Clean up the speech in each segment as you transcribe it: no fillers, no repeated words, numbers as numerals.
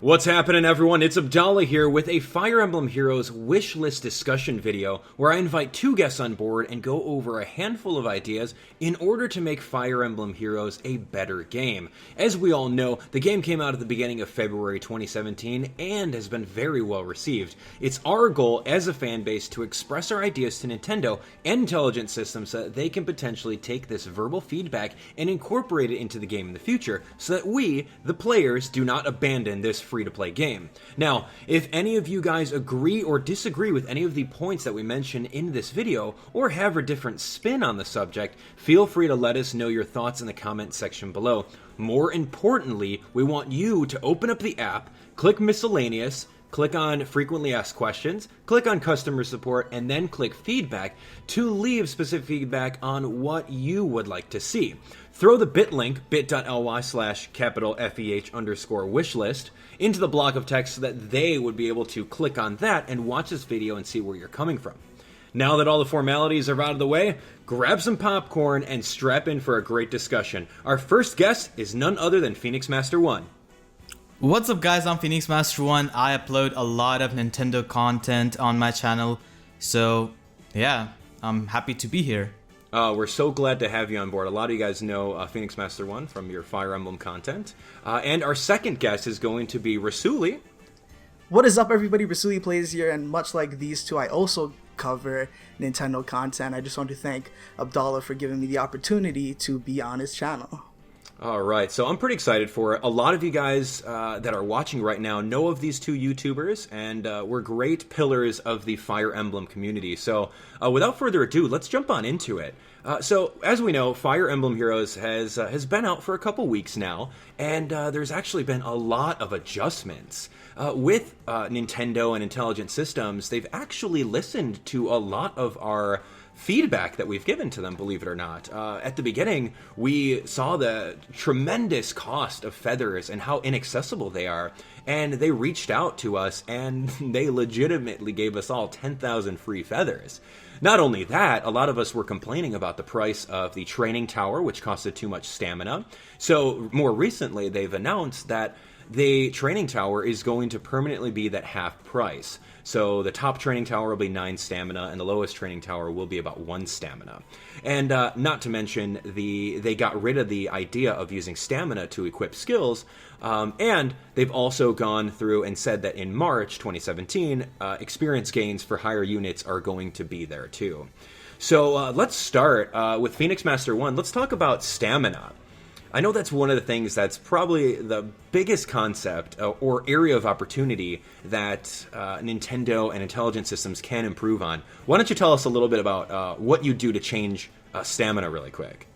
What's happening, everyone? It's Abdallah here with a Fire Emblem Heroes wishlist discussion video where I invite two guests on board and go over a handful of ideas in order to make Fire Emblem Heroes a better game. As we all know, the game came out at the beginning of February 2017 and has been very well received. It's our goal as a fan base to express our ideas to Nintendo and Intelligent Systems so that they can potentially take this verbal feedback and incorporate it into the game in the future so that we, the players, do not abandon this free-to-play game. Now, if any of you guys agree or disagree with any of the points that we mention in this video, or have a different spin on the subject, feel free to let us know your thoughts in the comment section below. More importantly, we want you to open up the app, click Miscellaneous, click on Frequently Asked Questions, click on Customer Support, and then click Feedback to leave specific feedback on what you would like to see. Throw the bit link, bit.ly/FEH_wishlist, into the block of text so that they would be able to click on that and watch this video and see where you're coming from. Now that all the formalities are out of the way, grab some popcorn and strap in for a great discussion. Our first guest is none other than PheonixMaster1. What's up, guys? I'm PheonixMaster1. I upload a lot of Nintendo content on my channel, so yeah, I'm happy to be here. We're so glad to have you on board. A lot of you guys know PheonixMaster1 from your Fire Emblem content. And our second guest is going to be Rasouli. What is up, everybody? RasouliPlays here, and much like these two, I also cover Nintendo content. I just want to thank Abdallah for giving me the opportunity to be on his channel. All right, so I'm pretty excited for it. A lot of you guys that are watching right now know of these two YouTubers, and we're great pillars of the Fire Emblem community. So without further ado, let's jump on into it. So as we know, Fire Emblem Heroes has been out for a couple weeks now, and there's actually been a lot of adjustments. With Nintendo and Intelligent Systems, they've actually listened to a lot of our feedback that we've given to them, believe it or not. At the beginning, we saw the tremendous cost of feathers and how inaccessible they are, and they reached out to us and they legitimately gave us all 10,000 free feathers. Not only that, a lot of us were complaining about the price of the training tower, which costed too much stamina. So more recently, they've announced that the training tower is going to permanently be that half price. So the top training tower will be 9 stamina, and the lowest training tower will be about 1 stamina. And not to mention, they got rid of the idea of using stamina to equip skills, and they've also gone through and said that in March 2017, experience gains for higher units are going to be there too. So let's start with PheonixMaster1. Let's talk about stamina. I know that's one of the things that's probably the biggest concept or area of opportunity that Nintendo and Intelligent Systems can improve on. Why don't you tell us a little bit about what you do to change stamina really quick?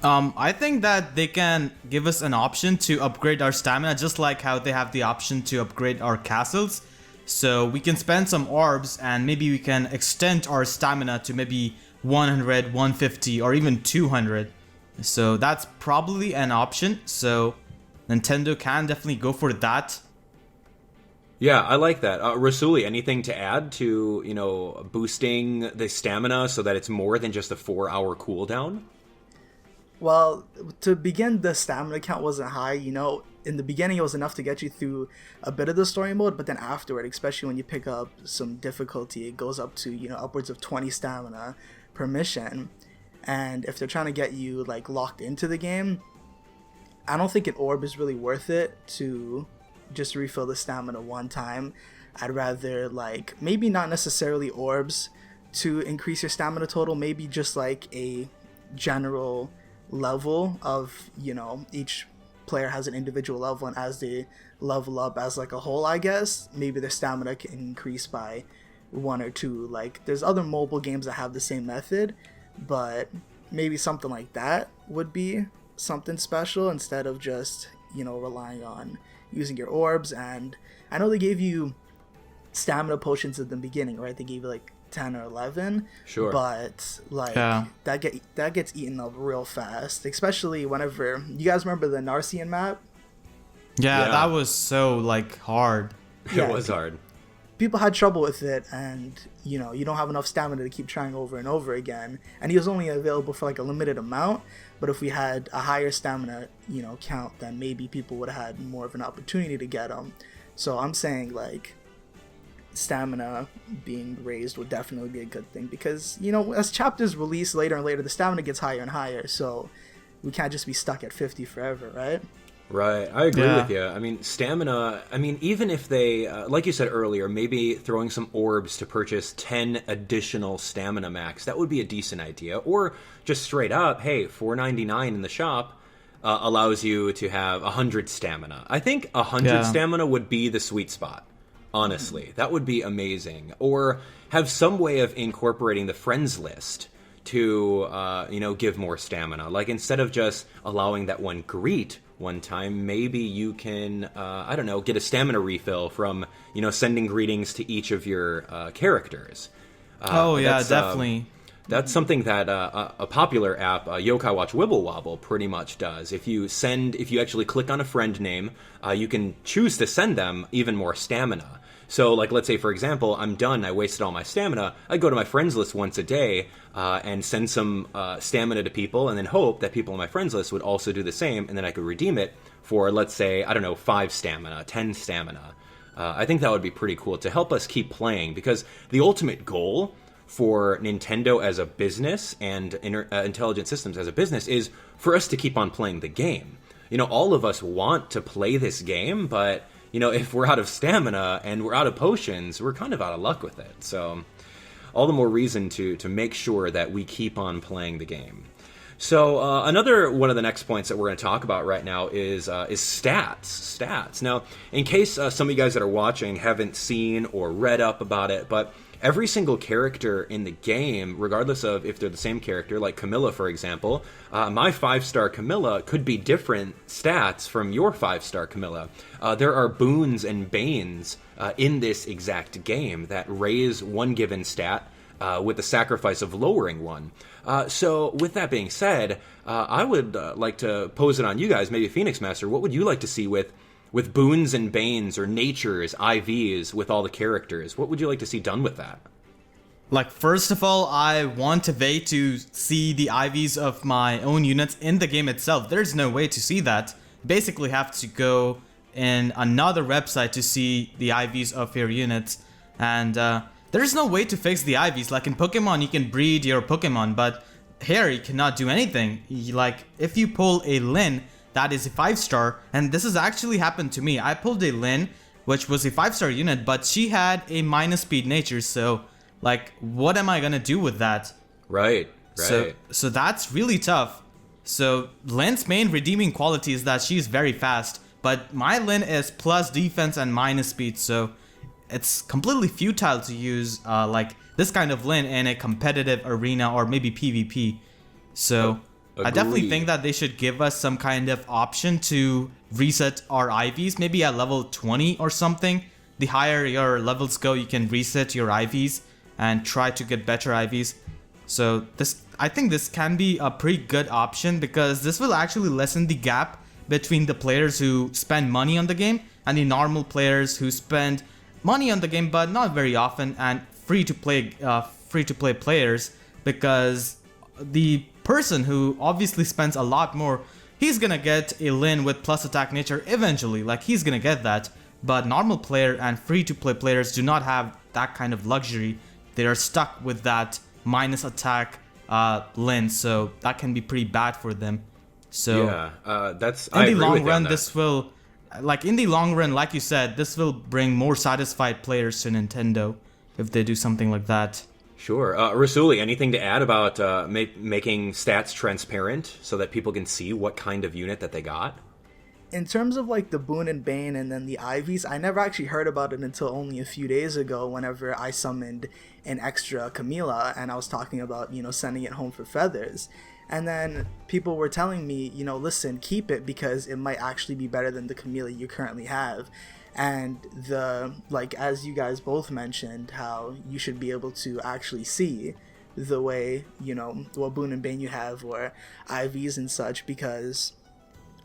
I think that they can give us an option to upgrade our stamina, just like how they have the option to upgrade our castles. So we can spend some orbs and maybe we can extend our stamina to maybe 100, 150, or even 200. So that's probably an option. So Nintendo can definitely go for that. Yeah, I like that. Rasouli, anything to add to, boosting the stamina so that it's more than just a 4-hour cooldown? Well, to begin, the stamina count wasn't high. In the beginning, it was enough to get you through a bit of the story mode, but then afterward, especially when you pick up some difficulty, it goes up to, upwards of 20 stamina per mission. And if they're trying to get you locked into the game, I don't think an orb is really worth it to just refill the stamina one time. I'd rather maybe not necessarily orbs to increase your stamina total, maybe just a general level of, each player has an individual level, and as they level up as a whole, I guess maybe their stamina can increase by 1 or 2. There's other mobile games that have the same method, but maybe something like that would be something special instead of just, relying on using your orbs. And I know they gave you stamina potions at the beginning, right? They gave you 10 or 11. Sure. But Yeah. that gets eaten up real fast, especially whenever you guys remember the Narcian map. Yeah, that was so hard. It was hard. people had trouble with it, and you know, you don't have enough stamina to keep trying over and over again, and he was only available for like a limited amount. But if we had a higher stamina, you know, count, then maybe people would have had more of an opportunity to get him. So I'm saying like stamina being raised would definitely be a good thing, because you know, as chapters release later and later, the stamina gets higher and higher, so we can't just be stuck at 50 forever, right? Right, I agree with you. I mean, stamina, I mean, even if they, like you said earlier, maybe throwing some orbs to purchase 10 additional stamina max, that would be a decent idea. Or just straight up, hey, $4.99 in the shop allows you to have 100 stamina. I think 100 stamina would be the sweet spot, honestly. That would be amazing. Or have some way of incorporating the friends list to, you know, give more stamina. Like, instead of just allowing that one greet one time, maybe you can, I don't know, get a stamina refill from, you know, sending greetings to each of your characters. Definitely. That's something that a popular app, Yokai Watch Wibble Wobble, pretty much does. If you actually click on a friend name, you can choose to send them even more stamina. So, like, let's say, for example, I'm done, I wasted all my stamina, I go to my friends list once a day and send some stamina to people, and then hope that people on my friends list would also do the same, and then I could redeem it for, let's say, I don't know, 5 stamina, 10 stamina. I think that would be pretty cool to help us keep playing, because the ultimate goal for Nintendo as a business and Intelligent Systems as a business is for us to keep on playing the game. You know, all of us want to play this game, but you know, if we're out of stamina and we're out of potions, we're kind of out of luck with it. So, all the more reason to make sure that we keep on playing the game. So, another one of the next points that we're going to talk about right now is stats. Now, in case some of you guys that are watching haven't seen or read up about it, but every single character in the game, regardless of if they're the same character, like Camilla, for example, my 5-star Camilla could be different stats from your 5-star Camilla. There are boons and banes in this exact game that raise one given stat with the sacrifice of lowering one. So, with that being said, I would like to pose it on you guys, maybe PheonixMaster. What would you like to see with boons and banes or natures, IVs with all the characters? What would you like to see done with that? Like, first of all, I want a way to see the IVs of my own units in the game itself. There's no way to see that. Basically have to go in another website to see the IVs of your units. And there's no way to fix the IVs. Like in Pokemon, you can breed your Pokemon, but here you cannot do anything. Like, if you pull a Lin, that is a 5-star, and this has actually happened to me. I pulled a Lin, which was a 5-star unit, but she had a minus speed nature, so, like, what am I gonna do with that? Right. So that's really tough. So, Lin's main redeeming quality is that she's very fast, but my Lin is plus defense and minus speed, so it's completely futile to use, like, this kind of Lin in a competitive arena or maybe PvP. So, I definitely think that they should give us some kind of option to reset our IVs, maybe at level 20 or something. The higher your levels go, you can reset your IVs and try to get better IVs. So I think this can be a pretty good option, because this will actually lessen the gap between the players who spend money on the game and the normal players who spend money on the game but not very often, and free to play players, because the person who obviously spends a lot more, he's gonna get a Lin with plus attack nature eventually, like he's gonna get that. But normal player and free to play players do not have that kind of luxury. They are stuck with that minus attack Lin, so that can be pretty bad for them. So yeah, that's in the long run, this will, like in the long run, like you said, this will bring more satisfied players to Nintendo if they do something like that. Sure. Rasouli, anything to add about making stats transparent so that people can see what kind of unit that they got? In terms of like the Boon and Bane and then the IVs, I never actually heard about it until only a few days ago, whenever I summoned an extra Camilla and I was talking about, you know, sending it home for feathers. And then people were telling me, you know, listen, keep it because it might actually be better than the Camilla you currently have. And like, as you guys both mentioned, how you should be able to actually see the way, you know, what Boon and Bane you have or IVs and such, because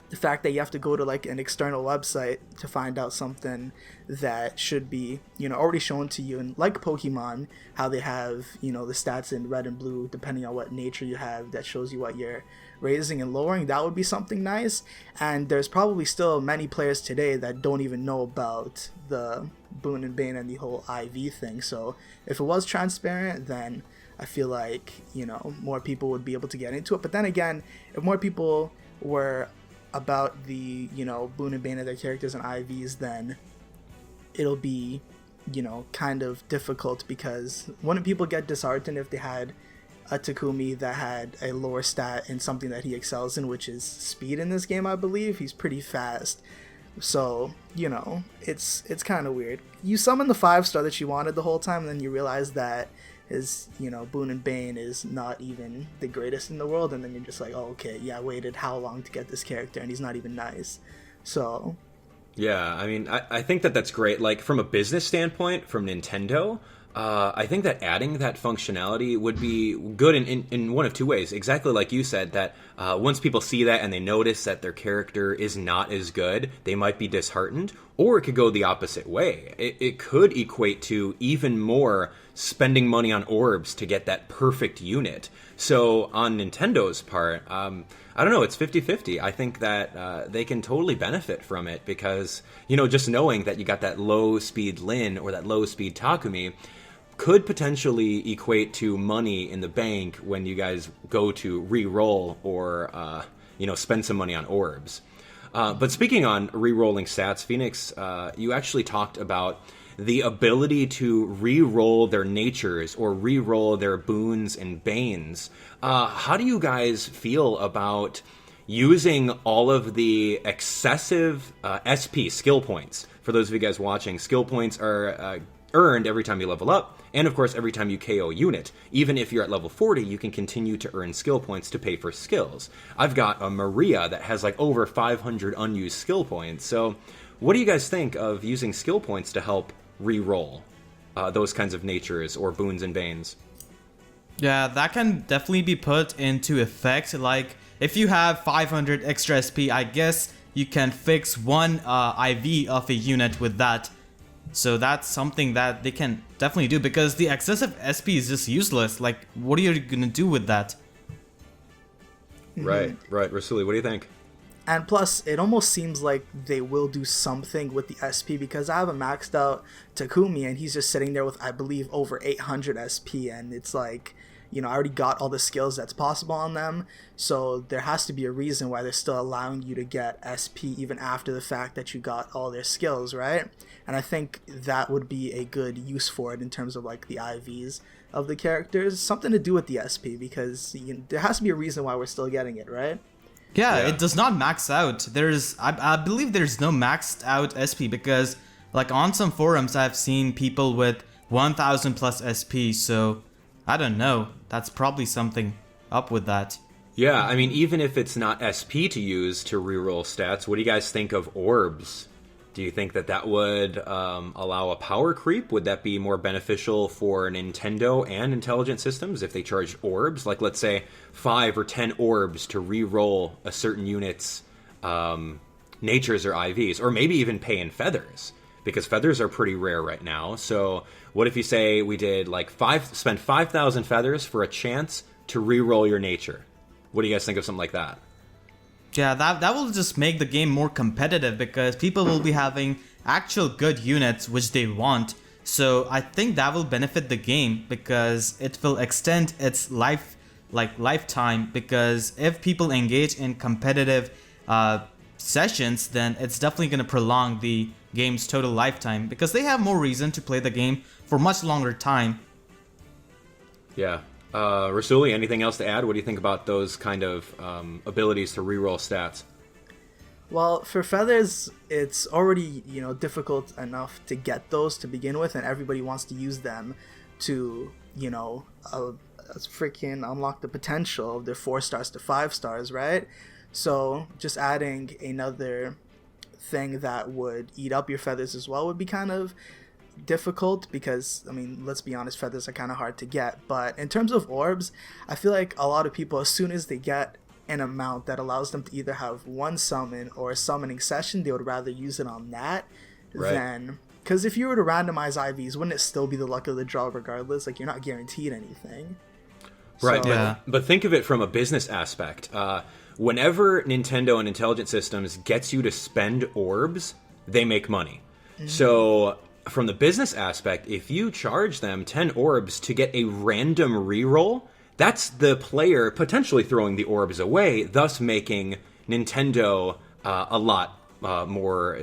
the fact that you have to go to like an external website to find out something that should be, you know, already shown to you. And like Pokemon, how they have, you know, the stats in red and blue depending on what nature you have, that shows you what you're raising and lowering. That would be something nice. And there's probably still many players today that don't even know about the Boon and Bane and the whole IV thing. So if it was transparent, then I feel like, you know, more people would be able to get into it. But then again, if more people were about the, you know, Boon and Bane of their characters and IVs, then it'll be, you know, kind of difficult, because wouldn't people get disheartened if they had a Takumi that had a lower stat in something that he excels in, which is speed in this game? I believe he's pretty fast. So, you know, it's kind of weird. You summon the 5-star that you wanted the whole time, and then you realize that his, you know, Boon and Bane is not even the greatest in the world, and then you're just like, oh, okay, yeah, I waited how long to get this character, and he's not even nice. So Yeah, I mean, I think that that's great. Like, from a business standpoint, from Nintendo, I think that adding that functionality would be good in one of two ways. Exactly like you said, that once people see that and they notice that their character is not as good, they might be disheartened. Or it could go the opposite way. It could equate to even more spending money on orbs to get that perfect unit. So on Nintendo's part, I don't know, it's 50-50. I think that they can totally benefit from it because, you know, just knowing that you got that low-speed Lin or that low-speed Takumi could potentially equate to money in the bank when you guys go to re-roll or, you know, spend some money on orbs. But speaking on re-rolling stats, Phoenix, you actually talked about the ability to re-roll their natures or re-roll their boons and banes. How do you guys feel about using all of the excessive SP, skill points? For those of you guys watching, skill points are earned every time you level up, and of course every time you KO a unit. Even if you're at level 40, you can continue to earn skill points to pay for skills. I've got a Maria that has like over 500 unused skill points. So what do you guys think of using skill points to help re-roll those kinds of natures or boons and banes? Yeah, that can definitely be put into effect. Like, if you have 500 extra SP, I guess you can fix one IV of a unit with that. So that's something that they can definitely do, because the excessive SP is just useless. Like, what are you gonna do with that? Right. Rasouli, what do you think? And plus, it almost seems like they will do something with the SP, because I have a maxed out Takumi and he's just sitting there with, I believe, over 800 SP, and it's like, you know, I already got all the skills that's possible on them, so there has to be a reason why they're still allowing you to get SP even after the fact that you got all their skills, right? And I think that would be a good use for it in terms of like the IVs of the characters, something to do with the SP, because there has to be a reason why we're still getting it, right? Yeah, it does not max out. I believe there's no maxed out SP, because like on some forums I've seen people with 1000 plus SP, so I don't know. That's probably something up with that. Yeah, I mean, even if it's not SP to use to reroll stats, what do you guys think of orbs? Do you think that that would allow a power creep? Would that be more beneficial for Nintendo and Intelligent Systems if they charged orbs? Like, let's say 5 or 10 orbs to re-roll a certain unit's natures or IVs, or maybe even pay in feathers, because feathers are pretty rare right now. So what if you say we did like spend 5,000 feathers for a chance to re-roll your nature? What do you guys think of something like that? Yeah, that will just make the game more competitive, because people will be having actual good units which they want. So I think that will benefit the game, because it will extend its lifetime, because if people engage in competitive sessions, then it's definitely going to prolong the game's total lifetime, because they have more reason to play the game for much longer time. Yeah. Rasouli, anything else to add? What do you think about those kind of abilities to reroll stats? Well, for feathers, it's already, you know, difficult enough to get those to begin with, and everybody wants to use them to, you know, freaking unlock the potential of their 4 stars to 5 stars, right? So just adding another thing that would eat up your feathers as well would be kind of difficult, because I mean, let's be honest, feathers are kind of hard to get. But in terms of orbs, I feel like a lot of people, as soon as they get an amount that allows them to either have one summon or a summoning session, they would rather use it on that than... Because if you were to randomize IVs, wouldn't it still be the luck of the draw regardless? Like, you're not guaranteed anything. Right, So- Yeah. but think of it from a business aspect. Whenever Nintendo and Intelligent Systems gets you to spend orbs, they make money. So from the business aspect, if you charge them 10 orbs to get a random reroll, that's the player potentially throwing the orbs away, thus making Nintendo a lot more,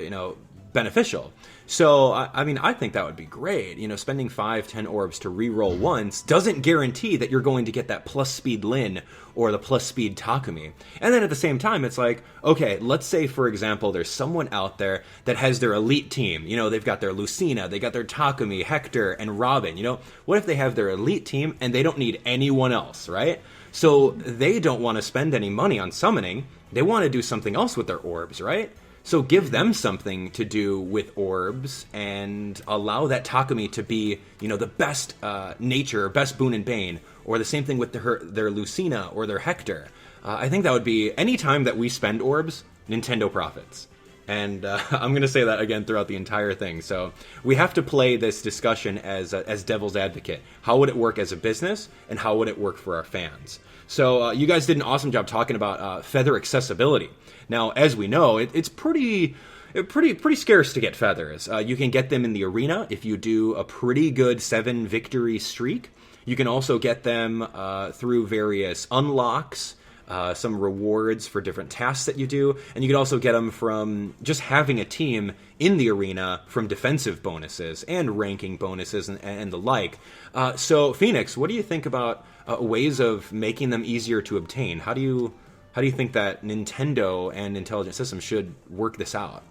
beneficial. So, I mean, I think that would be great. Spending 5-10 orbs to reroll once doesn't guarantee that you're going to get that plus speed Lin or the plus speed Takumi. And then at the same time, it's like, okay, let's say, for example, there's someone out there that has their elite team. They've got their Lucina, they got their Takumi, Hector, and Robin. What if they have their elite team and they don't need anyone else, right? So they don't want to spend any money on summoning. They want to do something else with their orbs, right? So give them something to do with orbs and allow that Takumi to be, the best nature, best boon and bane, or the same thing with their Lucina or their Hector. I think that would be, any time that we spend orbs, Nintendo profits. And I'm going to say that again throughout the entire thing. So we have to play this discussion as devil's advocate. How would it work as a business, and how would it work for our fans? So you guys did an awesome job talking about feather accessibility. Now, as we know, it's pretty scarce to get feathers. You can get them in the arena if you do a pretty good 7 victory streak. You can also get them through various unlocks, some rewards for different tasks that you do, and you can also get them from just having a team in the arena from defensive bonuses and ranking bonuses and the like. So, Phoenix, what do you think about ways of making them easier to obtain? How do you think that Nintendo and Intelligent Systems should work this out?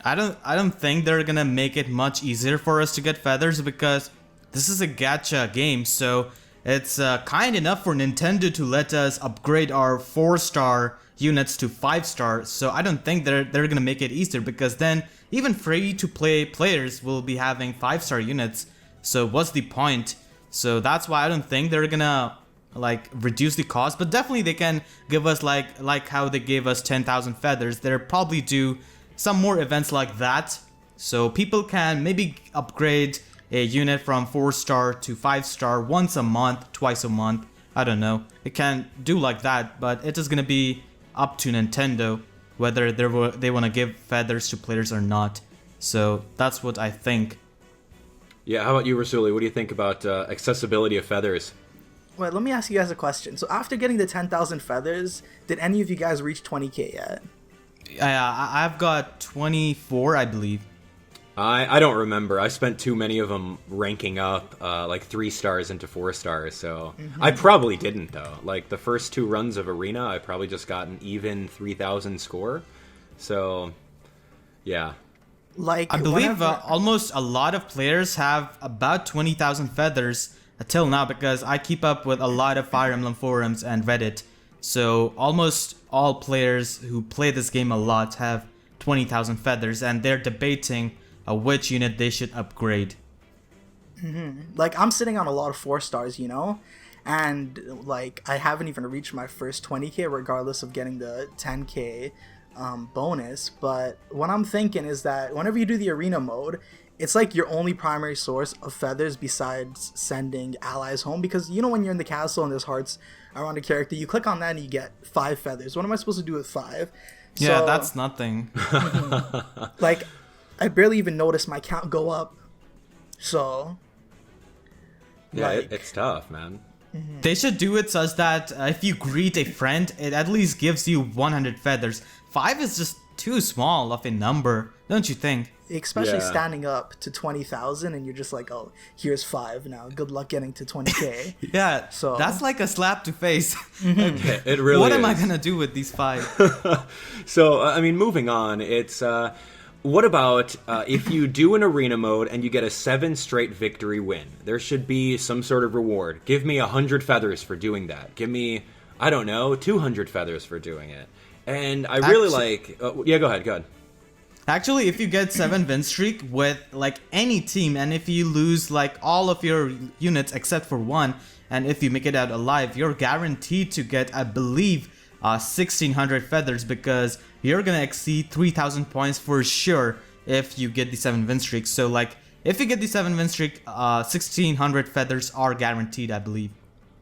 I don't think they're gonna make it much easier for us to get feathers, because this is a gacha game, so it's kind enough for Nintendo to let us upgrade our 4-star units to 5-star. So I don't think they're gonna make it easier, because then even free-to-play players will be having 5-star units. So what's the point? So that's why I don't think they're gonna reduce the cost, but definitely they can give us like how they gave us 10,000 feathers. They'll probably do some more events like that, so people can maybe upgrade a unit from 4-star to 5-star once a month, twice a month. I don't know. It can do like that, but it is gonna be up to Nintendo whether they want to give feathers to players or not. So that's what I think. Yeah, how about you, Rasouli? What do you think about accessibility of feathers? Wait, let me ask you guys a question. So after getting the 10,000 feathers, did any of you guys reach 20k yet? I've got 24, I believe. I don't remember. I spent too many of them ranking up, 3 stars into 4 stars, so... I probably didn't, though. Like, the first 2 runs of Arena, I probably just got an even 3,000 score. So, yeah. Like, I believe whenever- almost a lot of players have about 20,000 feathers until now, because I keep up with a lot of Fire Emblem forums and Reddit. So almost all players who play this game a lot have 20,000 feathers, and they're debating which unit they should upgrade. Like, I'm sitting on a lot of 4 stars, and like I haven't even reached my first 20k regardless of getting the 10k bonus. But what I'm thinking is that whenever you do the arena mode, it's like your only primary source of feathers besides sending allies home, because when you're in the castle and there's hearts around a character, you click on that and you get 5 feathers. What am I supposed to do with 5? Yeah, that's nothing. Like, I barely even noticed my count go up. So Yeah, like, it's tough, man. They should do it such that if you greet a friend, it at least gives you 100 feathers. 5 is just too small of a number, don't you think? especially Yeah. standing up to 20,000 and you're just like, oh, here's 5 now. Good luck getting to 20k. Yeah, So- that's like a slap to face. It really What is. am I gonna do with these 5? So, I mean, moving on, it's... what about if you do an arena mode and you get a 7 straight victory win? There should be some sort of reward. Give me 100 feathers for doing that. Give me, I don't know, 200 feathers for doing it. And I really yeah, go ahead. Actually, if you get 7 win streak with like any team, and if you lose like all of your units except for 1, and if you make it out alive, you're guaranteed to get, I believe, 1600 feathers, because you're gonna exceed 3000 points for sure if you get the 7 win streak. So like if you get the 7 win streak, 1600 feathers are guaranteed, I believe.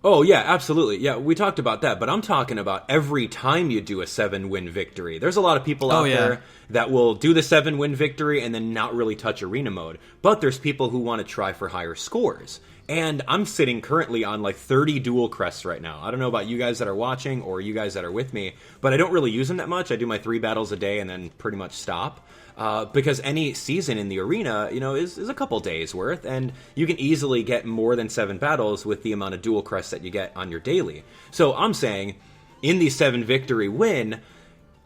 Oh, yeah, absolutely. Yeah, we talked about that, but I'm talking about every time you do a 7-win victory. There's a lot of people out there that will do the 7-win victory and then not really touch arena mode. But there's people who want to try for higher scores. And I'm sitting currently on like 30 dual crests right now. I don't know about you guys that are watching or you guys that are with me, but I don't really use them that much. I do my 3 battles a day and then pretty much stop. Because any season in the arena, you know, is a couple days worth, and you can easily get more than 7 battles with the amount of dual crests that you get on your daily. So I'm saying, in the 7 victory win,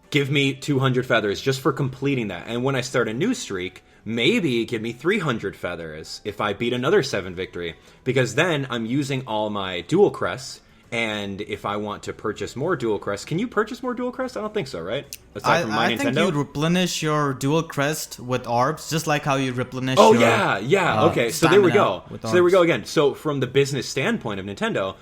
give me 200 feathers just for completing that. And when I start a new streak, maybe give me 300 feathers if I beat another 7 victory, because then I'm using all my dual crests. And if I want to purchase more dual crests, can you purchase more dual crests? I don't think so, right? Aside from my I think Nintendo? you'd replenish your dual crest with orbs, just like how you replenish Oh, your yeah. Okay, so there we go. with So there we go orbs. again. So from the business standpoint of Nintendo,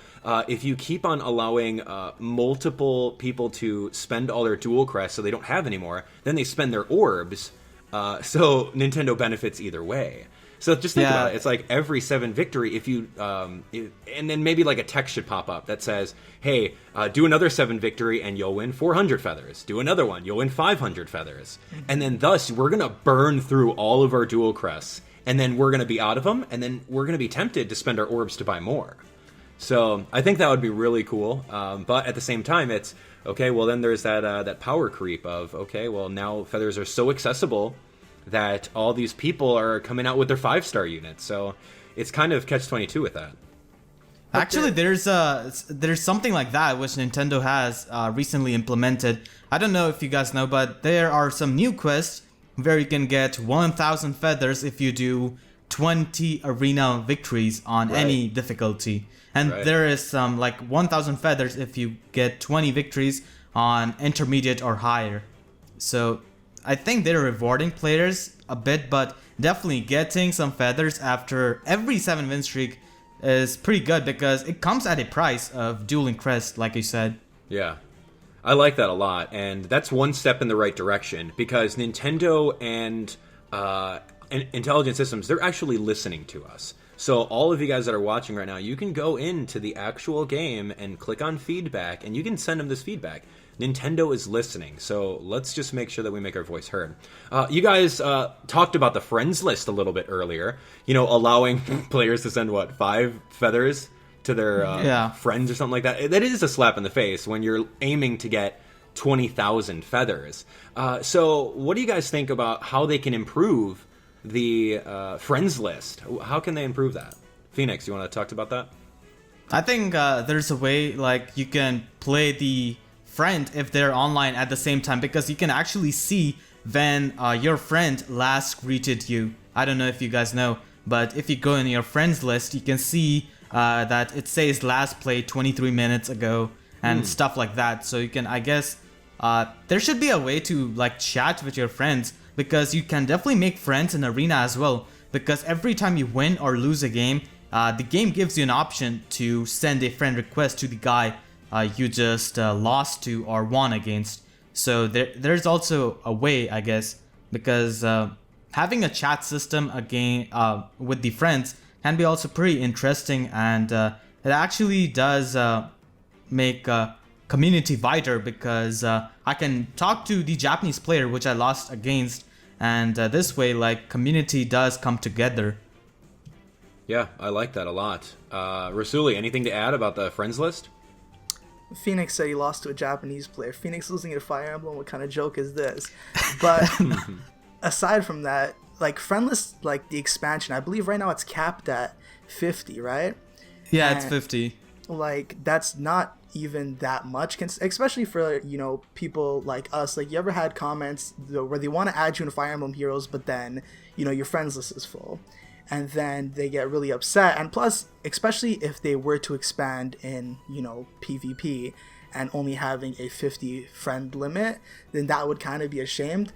if you keep on allowing multiple people to spend all their dual crests so they don't have any more, then they spend their orbs. So Nintendo benefits either way. So just think about it. It's like every 7 victory, if you, and then maybe like a text should pop up that says, hey, do another 7 victory and you'll win 400 feathers. Do another one, you'll win 500 feathers. And then thus, we're going to burn through all of our dual crests. And then we're going to be out of them. And then we're going to be tempted to spend our orbs to buy more. So I think that would be really cool. But at the same time, it's, okay, well then there's that power creep of, okay, well now feathers are so accessible that all these people are coming out with their 5-star units. So it's kind of catch-22 with that. Actually, there's something like that which Nintendo has recently implemented. I don't know if you guys know, but there are some new quests where you can get 1000 feathers if you do 20 arena victories on any difficulty. And there is some like 1000 feathers if you get 20 victories on intermediate or higher. So I think they're rewarding players a bit, but definitely getting some feathers after every 7 win streak is pretty good because it comes at a price of dueling crest, like you said. Yeah, I like that a lot, and that's one step in the right direction because Nintendo and Intelligent Systems, they're actually listening to us. So all of you guys that are watching right now, you can go into the actual game and click on feedback, and you can send them this feedback. Nintendo is listening, so let's just make sure that we make our voice heard. You guys talked about the friends list a little bit earlier. You know, allowing players to send, 5 feathers to their friends or something like that. That is a slap in the face when you're aiming to get 20,000 feathers. So what do you guys think about how they can improve the friends list? How can they improve that? Phoenix, you want to talk about that? I think there's a way like you can play the friend if they're online at the same time, because you can actually see when your friend last greeted you. I don't know if you guys know, but if you go in your friends list, you can see that it says last played 23 minutes ago and stuff like that. So you can, I guess, there should be a way to like chat with your friends, because you can definitely make friends in arena as well, because every time you win or lose a game, the game gives you an option to send a friend request to the guy you just lost to or won against. So there's also a way, I guess, because having a chat system again with the friends can be also pretty interesting, and it actually does make community wider, because I can talk to the Japanese player which I lost against, and this way like community does come together. Yeah, I like that a lot. Rasouli, anything to add about the friends list? Phoenix said he lost to a Japanese player. Phoenix losing to Fire Emblem, what kind of joke is this? But aside from that, like friendless, like the expansion, I believe right now it's capped at 50, right? Yeah, And, it's 50. Like that's not even that much, especially for, you know, people like us. Like, you ever had comments where they want to add you in Fire Emblem Heroes, but then, you know, your friends list is full, and then they get really upset. And plus, especially if they were to expand in, you know, PvP and only having a 50 friend limit, then that would kind of be ashamed.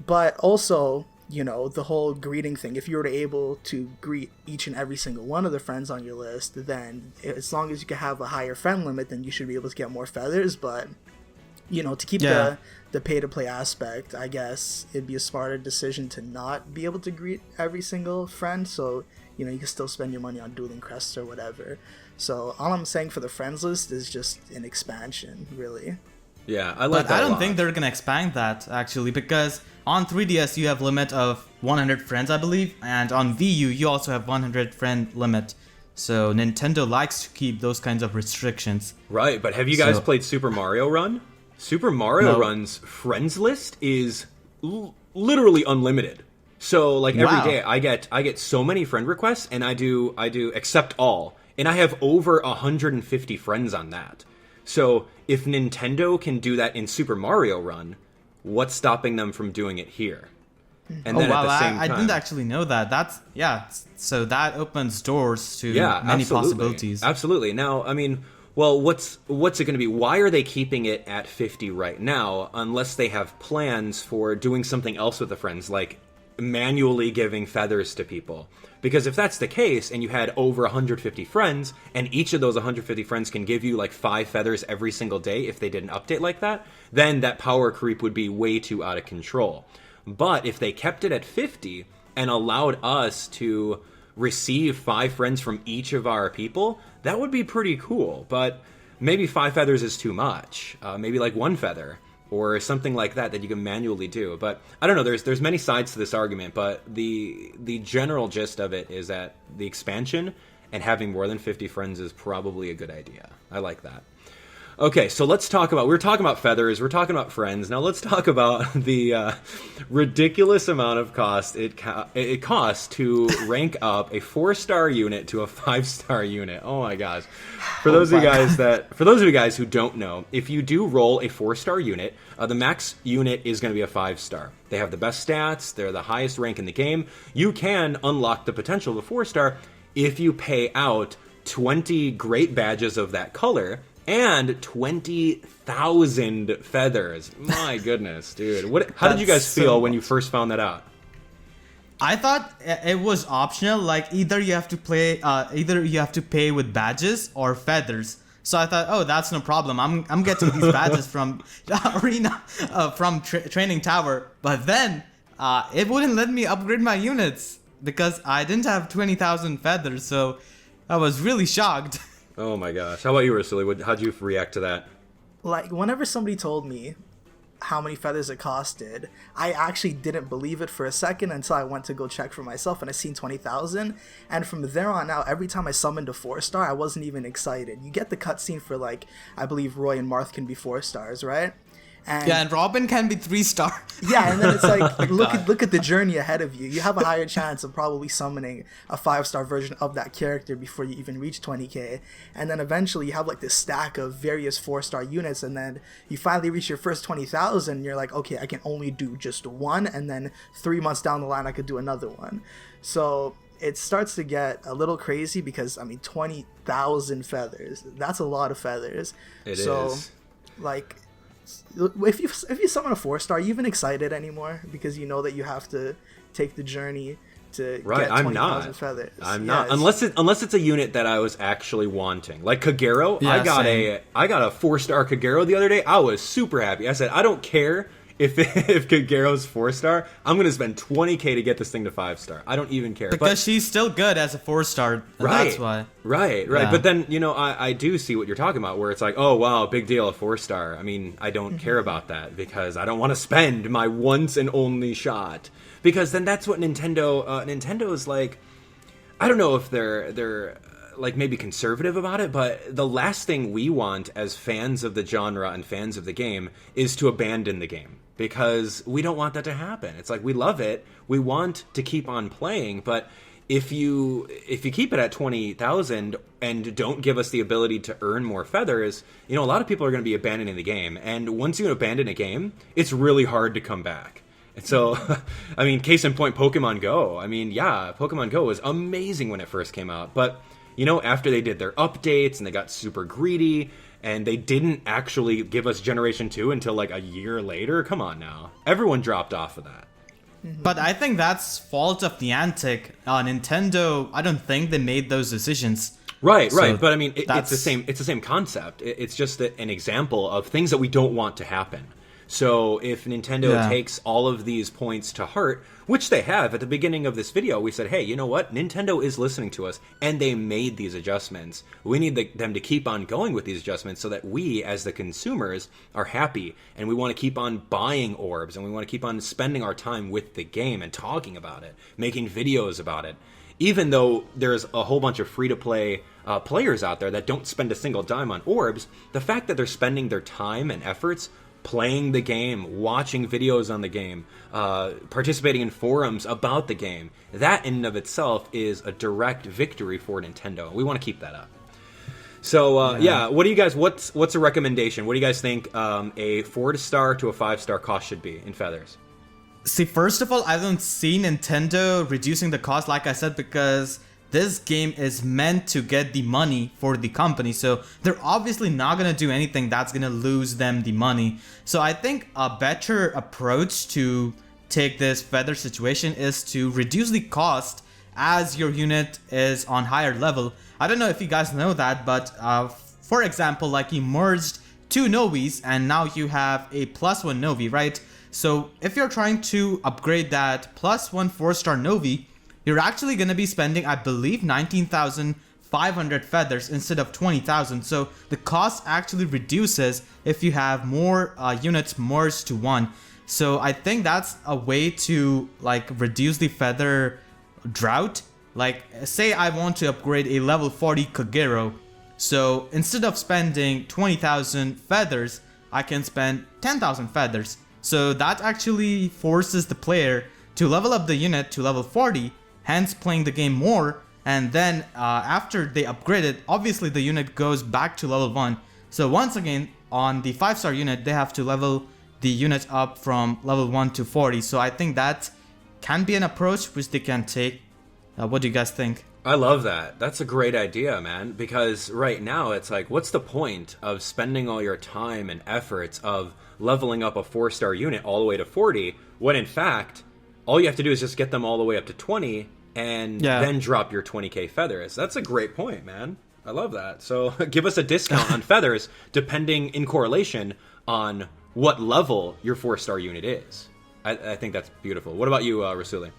But also, you know, the whole greeting thing, if you were able to greet each and every single one of the friends on your list, then as long as you can have a higher friend limit, then you should be able to get more feathers. But, you know, to keep the pay-to-play aspect, I guess it'd be a smarter decision to not be able to greet every single friend, so, you know, you can still spend your money on dueling crests or whatever. So all I'm saying for the friends list is just an expansion, really. Yeah, I like that. But I don't a lot. think they're gonna expand that actually, because on 3DS you have limit of 100 friends, I believe, and on Wii U you also have 100 friend limit. So Nintendo likes to keep those kinds of restrictions. Right, but have you guys played Super Mario Run? Super Mario Run's friends list is literally unlimited. So like every day I get so many friend requests, and I do accept all, and I have over 150 friends on that. So if Nintendo can do that in Super Mario Run, what's stopping them from doing it here? And then at the same time, I didn't actually know that. That's so that opens doors to many possibilities. Absolutely. Now, I mean, well, what's it going to be? Why are they keeping it at 50 right now, unless they have plans for doing something else with the friends, like manually giving feathers to people? Because if that's the case, and you had over 150 friends, and each of those 150 friends can give you like 5 feathers every single day if they did an update like that, then that power creep would be way too out of control. But if they kept it at 50 and allowed us to receive 5 friends from each of our people, that would be pretty cool. But maybe 5 feathers is too much. Maybe like 1 feather or something like that you can manually do. But I don't know, there's many sides to this argument, but the general gist of it is that the expansion and having more than 50 friends is probably a good idea. I like that. Okay, so let's talk about, we're talking about feathers, we're talking about friends. Now let's talk about the ridiculous amount of cost it costs to rank up a 4-star unit to a 5-star unit. Oh my gosh. For those of you guys who don't know, if you do roll a 4-star unit, the max unit is going to be a 5-star. They have the best stats, they're the highest rank in the game. You can unlock the potential of a 4-star if you pay out 20 great badges of that color and 20,000 feathers. My goodness, dude. How did you guys feel when you first found that out? I thought it was optional. Like either you have to pay with badges or feathers. So I thought, oh, that's no problem. I'm getting these badges from arena, from training tower. But then it wouldn't let me upgrade my units because I didn't have 20,000 feathers. So I was really shocked. Oh my gosh. How about you, Rasouli? How'd you react to that? Like, whenever somebody told me how many feathers it costed, I actually didn't believe it for a second until I went to go check for myself, and I seen 20,000. And from there on out, every time I summoned a 4-star, I wasn't even excited. You get the cutscene for, like, I believe Roy and Marth can be 4-stars, right? And Robin can be 3-star. Yeah, and then it's like, look at the journey ahead of you. You have a higher chance of probably summoning a 5-star version of that character before you even reach 20k. And then eventually you have like this stack of various 4-star units, and then you finally reach your first 20,000, and you're like, okay, I can only do just one, and then 3 months down the line I could do another one. So it starts to get a little crazy because, I mean, 20,000 feathers, that's a lot of feathers. It is. Like, if you summon a 4-star, are you even excited anymore? Because you know that you have to take the journey to get 20,000 feathers. I'm not. Unless it's a unit that I was actually wanting. Like Kagero, Yeah, I got a 4-star Kagero the other day. I was super happy. I said, I don't care if Kagero's 4-star, I'm going to spend 20k to get this thing to 5-star. I don't even care. Because she's still good as a 4-star. Right. That's why. Right. Yeah. But then, you know, I do see what you're talking about, where it's like, oh, wow, big deal, a 4-star. I mean, I don't care about that because I don't want to spend my once and only shot. Because then that's what Nintendo is like. I don't know if they're like maybe conservative about it, but the last thing we want as fans of the genre and fans of the game is to abandon the game, because we don't want that to happen. It's like, we love it, we want to keep on playing, but if you keep it at 20,000 and don't give us the ability to earn more feathers, you know, a lot of people are going to be abandoning the game, and once you abandon a game, it's really hard to come back. And so, I mean, case in point, Pokemon Go. I mean, yeah, Pokemon Go was amazing when it first came out, but you know, after they did their updates and they got super greedy and they didn't actually give us Generation 2 until like a year later, come on now. Everyone dropped off of that. But I think that's fault of Niantic. Nintendo, I don't think they made those decisions. Right, So right. But I mean, it's that's- the same. It's the same concept. It's just an example of things that we don't want to happen. So if Nintendo Yeah. takes all of these points to heart, which they have at the beginning of this video, we said, hey, you know what? Nintendo is listening to us, and they made these adjustments. We need them to keep on going with these adjustments so that we, as the consumers, are happy, and we want to keep on buying orbs, and we want to keep on spending our time with the game and talking about it, making videos about it. Even though there's a whole bunch of free-to-play players out there that don't spend a single dime on orbs, the fact that they're spending their time and efforts playing the game, watching videos on the game, participating in forums about the game, that in and of itself is a direct victory for Nintendo. We want to keep that up. So, yeah, what do you guys, what's a recommendation? What do you guys think a 4-star to a 5-star cost should be in Feathers? See, first of all, I don't see Nintendo reducing the cost, like I said, because this game is meant to get the money for the company. So they're obviously not going to do anything that's going to lose them the money. So I think a better approach to take this Feather situation is to reduce the cost as your unit is on higher level. I don't know if you guys know that, but for example, like you merged 2 Novis and now you have a +1 Novi, right? So if you're trying to upgrade that +1 4-star Novi, you're actually going to be spending, I believe, 19,500 feathers instead of 20,000. So the cost actually reduces if you have more units merged to one. So I think that's a way to like reduce the feather drought. Like say I want to upgrade a level 40 Kagero. So instead of spending 20,000 feathers, I can spend 10,000 feathers. So that actually forces the player to level up the unit to level 40, hence playing the game more, and then after they upgrade it, obviously the unit goes back to level 1. So once again, on the 5-star unit, they have to level the unit up from level 1 to 40. So I think that can be an approach which they can take. What do you guys think? I love that. That's a great idea, man, because right now it's like, what's the point of spending all your time and efforts of leveling up a 4-star unit all the way to 40 when in fact all you have to do is just get them all the way up to 20 and then drop your 20k feathers. That's a great point, man. I love that. So give us a discount on feathers depending in correlation on what level your 4-star unit is. I think that's beautiful. What about you, Rasouli?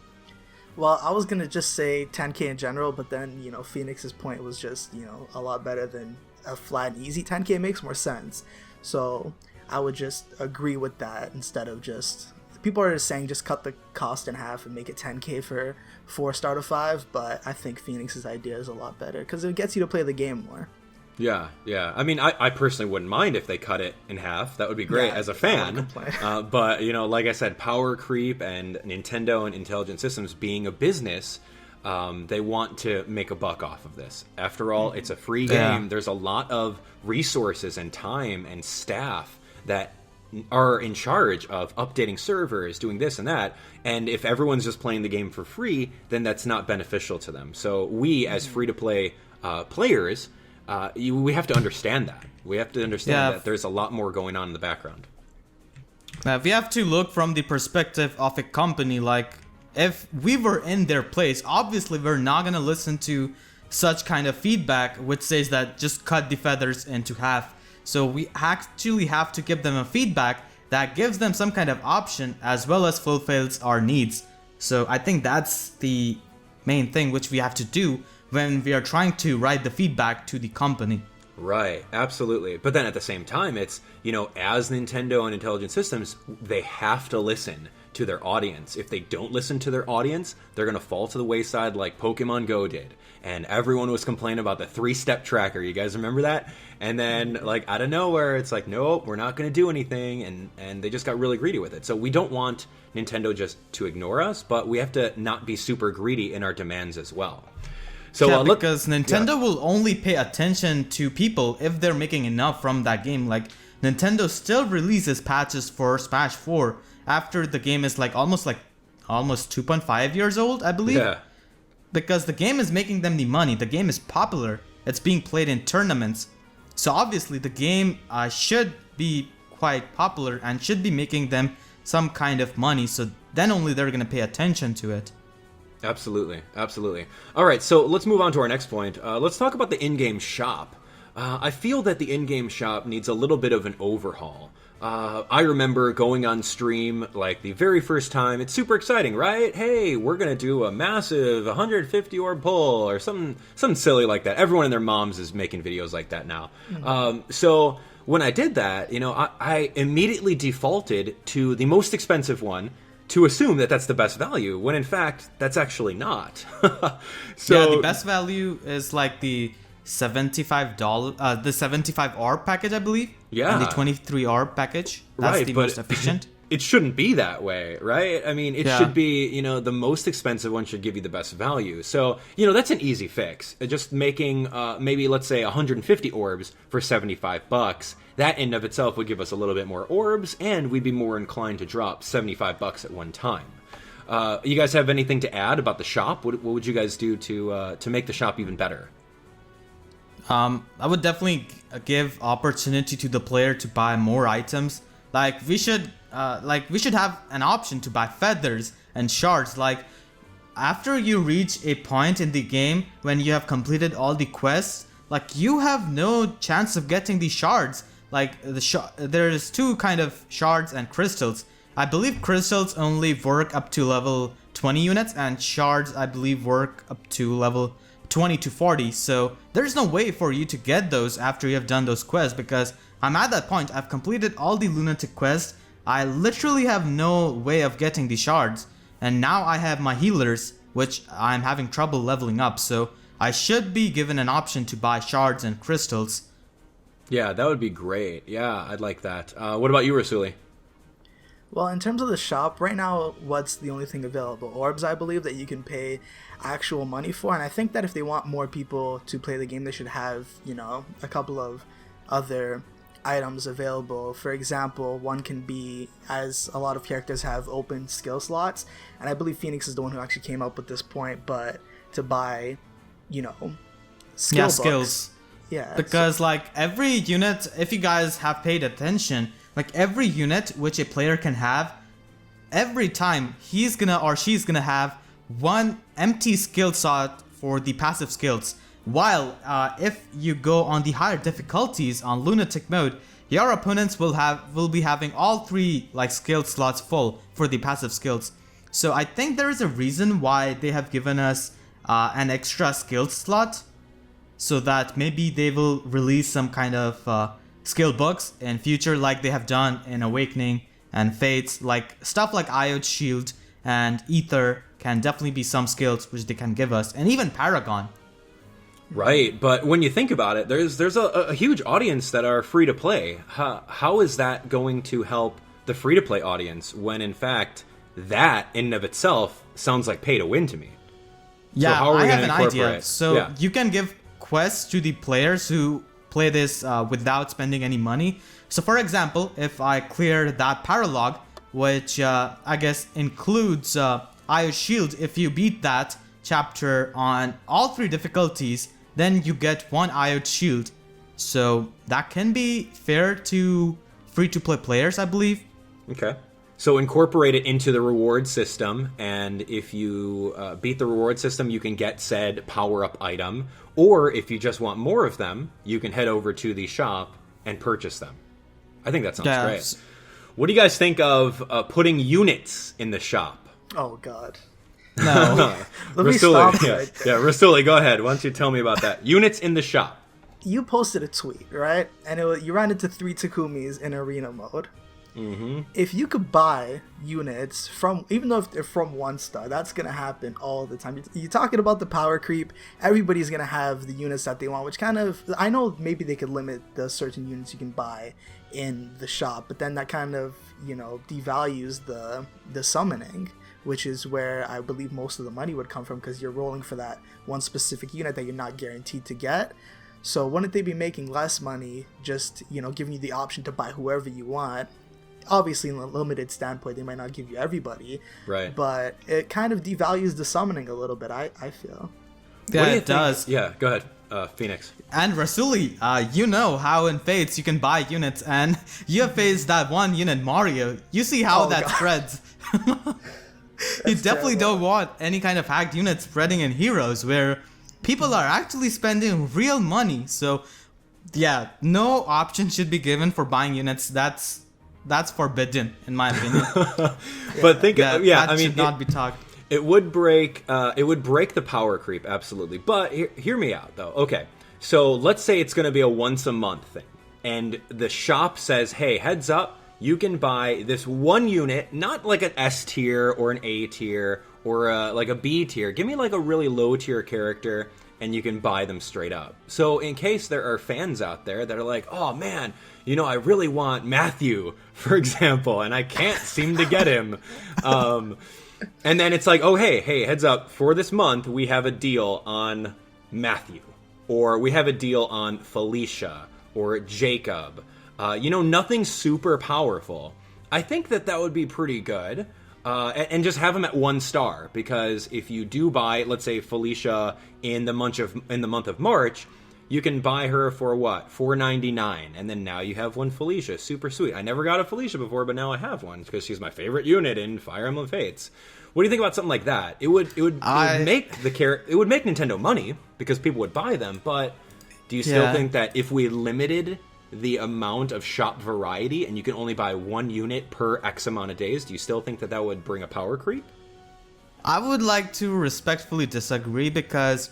Well, I was gonna just say 10k in general, but then, you know, Phoenix's point was just, you know, a lot better than a flat and easy 10k makes more sense. So I would just agree with that instead of just... People are just saying just cut the cost in half and make it 10k for 4-star to 5, but I think Phoenix's idea is a lot better because it gets you to play the game more. Yeah, yeah. I mean, I personally wouldn't mind if they cut it in half. That would be great as a fan. But, you know, like I said, power creep and Nintendo and Intelligent Systems being a business, they want to make a buck off of this. After all, it's a free game. There's a lot of resources and time and staff that are in charge of updating servers, doing this and that. And if everyone's just playing the game for free, then that's not beneficial to them. So we, as free-to-play players... we have to understand that. We have to understand that there's a lot more going on in the background. We have to look from the perspective of a company. Like, if we were in their place, obviously we're not going to listen to such kind of feedback which says that just cut the feathers into half. So we actually have to give them a feedback that gives them some kind of option as well as fulfills our needs. So I think that's the main thing which we have to do when we are trying to write the feedback to the company. Right, absolutely. But then at the same time, it's, you know, as Nintendo and Intelligent Systems, they have to listen to their audience. If they don't listen to their audience, they're going to fall to the wayside like Pokemon Go did. And everyone was complaining about the 3-step tracker. You guys remember that? And then, like, out of nowhere, it's like, nope, we're not going to do anything. And they just got really greedy with it. So we don't want Nintendo just to ignore us, but we have to not be super greedy in our demands as well. So because Nintendo will only pay attention to people if they're making enough from that game. Like, Nintendo still releases patches for Smash 4 after the game is almost 2.5 years old, I believe. Yeah. Because the game is making them the money. The game is popular. It's being played in tournaments. So obviously the game should be quite popular and should be making them some kind of money, so then only they're going to pay attention to it. Absolutely, absolutely. All right, so let's move on to our next point. Let's talk about the in-game shop. I feel that the in-game shop needs a little bit of an overhaul. I remember going on stream, like, the very first time. It's super exciting, right? Hey, we're going to do a massive 150 orb pull or something silly like that. Everyone and their moms is making videos like that now. So when I did that, I immediately defaulted to the most expensive one to assume that that's the best value, when in fact, that's actually not. So, yeah, the best value is like the $75, the 75 orb package, I believe. Yeah. And the 23 orb package. That's right, the but most efficient. It shouldn't be that way, right? I mean, it should be, the most expensive one should give you the best value. So, that's an easy fix. Just making maybe, let's say, 150 orbs for $75. That in of itself would give us a little bit more orbs, and we'd be more inclined to drop $75 at one time. You guys have anything to add about the shop? What would you guys do to make the shop even better? I would definitely give opportunity to the player to buy more items. Like we should have an option to buy feathers and shards. Like after you reach a point in the game when you have completed all the quests, like you have no chance of getting the shards. Like there's two kind of shards and crystals. I believe crystals only work up to level 20 units, and shards I believe work up to level 20 to 40. So there's no way for you to get those after you have done those quests, because I'm at that point. I've completed all the lunatic quests. I literally have no way of getting the shards, and now I have my healers, which I'm having trouble leveling up. So I should be given an option to buy shards and crystals. Yeah, that would be great. Yeah, I'd like that. What about you, Rasouli? Well, in terms of the shop, right now, what's the only thing available? Orbs, I believe, that you can pay actual money for. And I think that if they want more people to play the game, they should have, a couple of other items available. For example, one can be, as a lot of characters have open skill slots, and I believe Phoenix is the one who actually came up with this point, but to buy, skill books. Skills. Yeah. Because like every unit, if you guys have paid attention, like every unit which a player can have, every time he's gonna or she's gonna have one empty skill slot for the passive skills. While if you go on the higher difficulties on lunatic mode, your opponents will be having all three like skill slots full for the passive skills. So I think there is a reason why they have given us an extra skill slot, so that maybe they will release some kind of skill books in future, like they have done in Awakening and Fates. Like stuff like Iode Shield and Ether can definitely be some skills which they can give us, and even Paragon. Right, but when you think about it, there's a huge audience that are free to play. How is that going to help the free to play audience when in fact that in and of itself sounds like pay to win to me? Yeah, so how are we I have gonna an incorporate? idea. So you can give quests to the players who play this without spending any money. So for example, if I clear that paralog, which I guess includes Iode Shield, if you beat that chapter on all three difficulties, then you get one Iode Shield. So that can be fair to free-to-play players, I believe. Okay. So incorporate it into the reward system, and if you beat the reward system, you can get said power-up item. Or if you just want more of them, you can head over to the shop and purchase them. I think that sounds great. What do you guys think of putting units in the shop? Oh, God. No. Let me stop yeah, right there. yeah, Rasouli, go ahead. Why don't you tell me about that? Units in the shop. You posted a tweet, right? And you ran into 3 Takumis in arena mode. Mm-hmm. If you could buy units from, even though if they're from 1 star, that's gonna happen all the time. You're talking about the power creep. Everybody's gonna have the units that they want, which kind of, I know maybe they could limit the certain units you can buy in the shop, but then that kind of, devalues the summoning, which is where I believe most of the money would come from, because you're rolling for that one specific unit that you're not guaranteed to get. So wouldn't they be making less money, just giving you the option to buy whoever you want? Obviously, in a limited standpoint, they might not give you everybody, right? But it kind of devalues the summoning a little bit. I feel. Yeah, it does. Yeah, go ahead. Phoenix. And Rasuli, you know how in Fates you can buy units, and you have faced that one unit Mario. You see how that spreads. You definitely don't want any kind of hacked unit spreading in Heroes, where people are actually spending real money. So, yeah, no option should be given for buying units. That's forbidden, in my opinion. But think, that I mean, should not be talked. It would break the power creep, absolutely. But hear me out, though. Okay, so let's say it's going to be a once a month thing, and the shop says, "Hey, heads up, you can buy this one unit, not like an S tier or an A tier or like a B tier. Give me like a really low tier character, and you can buy them straight up." So in case there are fans out there that are like, "Oh man, you know, I really want Matthew, for example, and I can't seem to get him." And then it's like, oh, hey, heads up, for this month, we have a deal on Matthew. Or we have a deal on Felicia. Or Jacob. Nothing super powerful. I think that would be pretty good. And just have them at 1 star. Because if you do buy, let's say, Felicia in the month of March, you can buy her for what? $4.99, and then now you have one Felicia. Super sweet. I never got a Felicia before, but now I have one because she's my favorite unit in Fire Emblem Fates. What do you think about something like that? It would make Nintendo money because people would buy them. But do you still think that if we limited the amount of shop variety and you can only buy one unit per X amount of days, do you still think that would bring a power creep? I would like to respectfully disagree because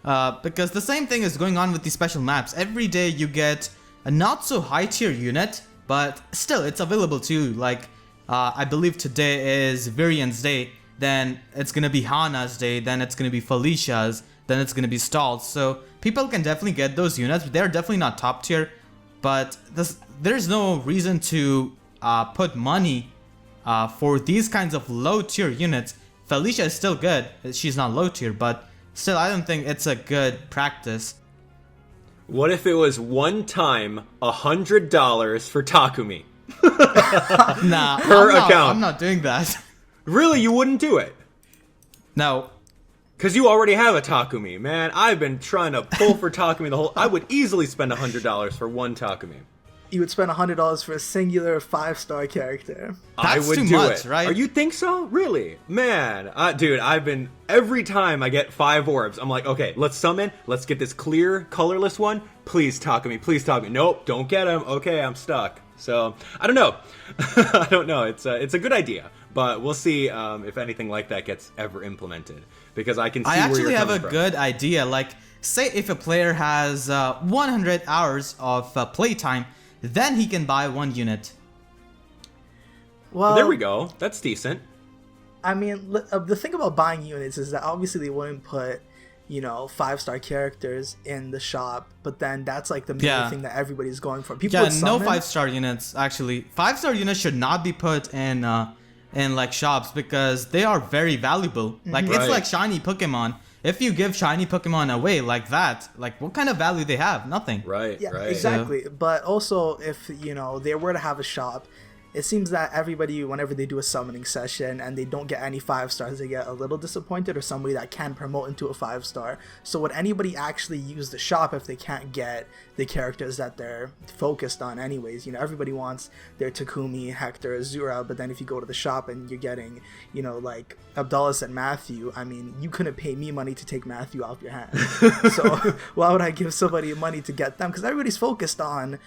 the same thing is going on with these special maps. Every day you get a not so high tier unit, but still it's available too. Like, I believe today is Virian's day, then it's gonna be Hana's day, then it's gonna be Felicia's, then it's gonna be Stall's. So people can definitely get those units. They're definitely not top tier, but there's no reason to put money for these kinds of low tier units. Felicia is still good. She's not low tier, but still, I don't think it's a good practice. What if it was one time $100 for Takumi? Nah, per account. I'm not doing that. Really, you wouldn't do it? No. Because you already have a Takumi, man. I've been trying to pull for Takumi the whole... I would easily spend $100 for one Takumi. You would spend $100 for a singular 5-star character. That's I would too do much, it. right? Are you think so? Really? Man, dude, I've been... Every time I get 5 orbs, I'm like, okay, let's summon. Let's get this clear, colorless one. Please, Takumi. Please, Takumi. Nope, don't get him. Okay, I'm stuck. So, I don't know. I don't know. It's a good idea. But we'll see if anything like that gets ever implemented. Because I can see where you're coming from. I actually have a good idea. Like, say if a player has 100 hours of playtime, then he can buy one unit. Well, there we go. That's decent. I mean, the thing about buying units is that obviously they wouldn't put, 5-star characters in the shop, but then that's like the main thing that everybody's going for. People would no summon. 5-star units, actually. 5-star units should not be put in like shops because they are very valuable. Like, it's like shiny Pokemon. If you give shiny Pokemon away like that, like, what kind of value they have? Nothing. Right, Yeah, right. exactly. But also, if, they were to have a shop, it seems that everybody, whenever they do a summoning session and they don't get any 5-stars, they get a little disappointed, or somebody that can promote into a 5-star. So would anybody actually use the shop if they can't get the characters that they're focused on anyways? Everybody wants their Takumi, Hector, Azura, but then if you go to the shop and you're getting, like Abdallah said, Matthew, I mean, you couldn't pay me money to take Matthew off your hands. So why would I give somebody money to get them? Because everybody's focused on,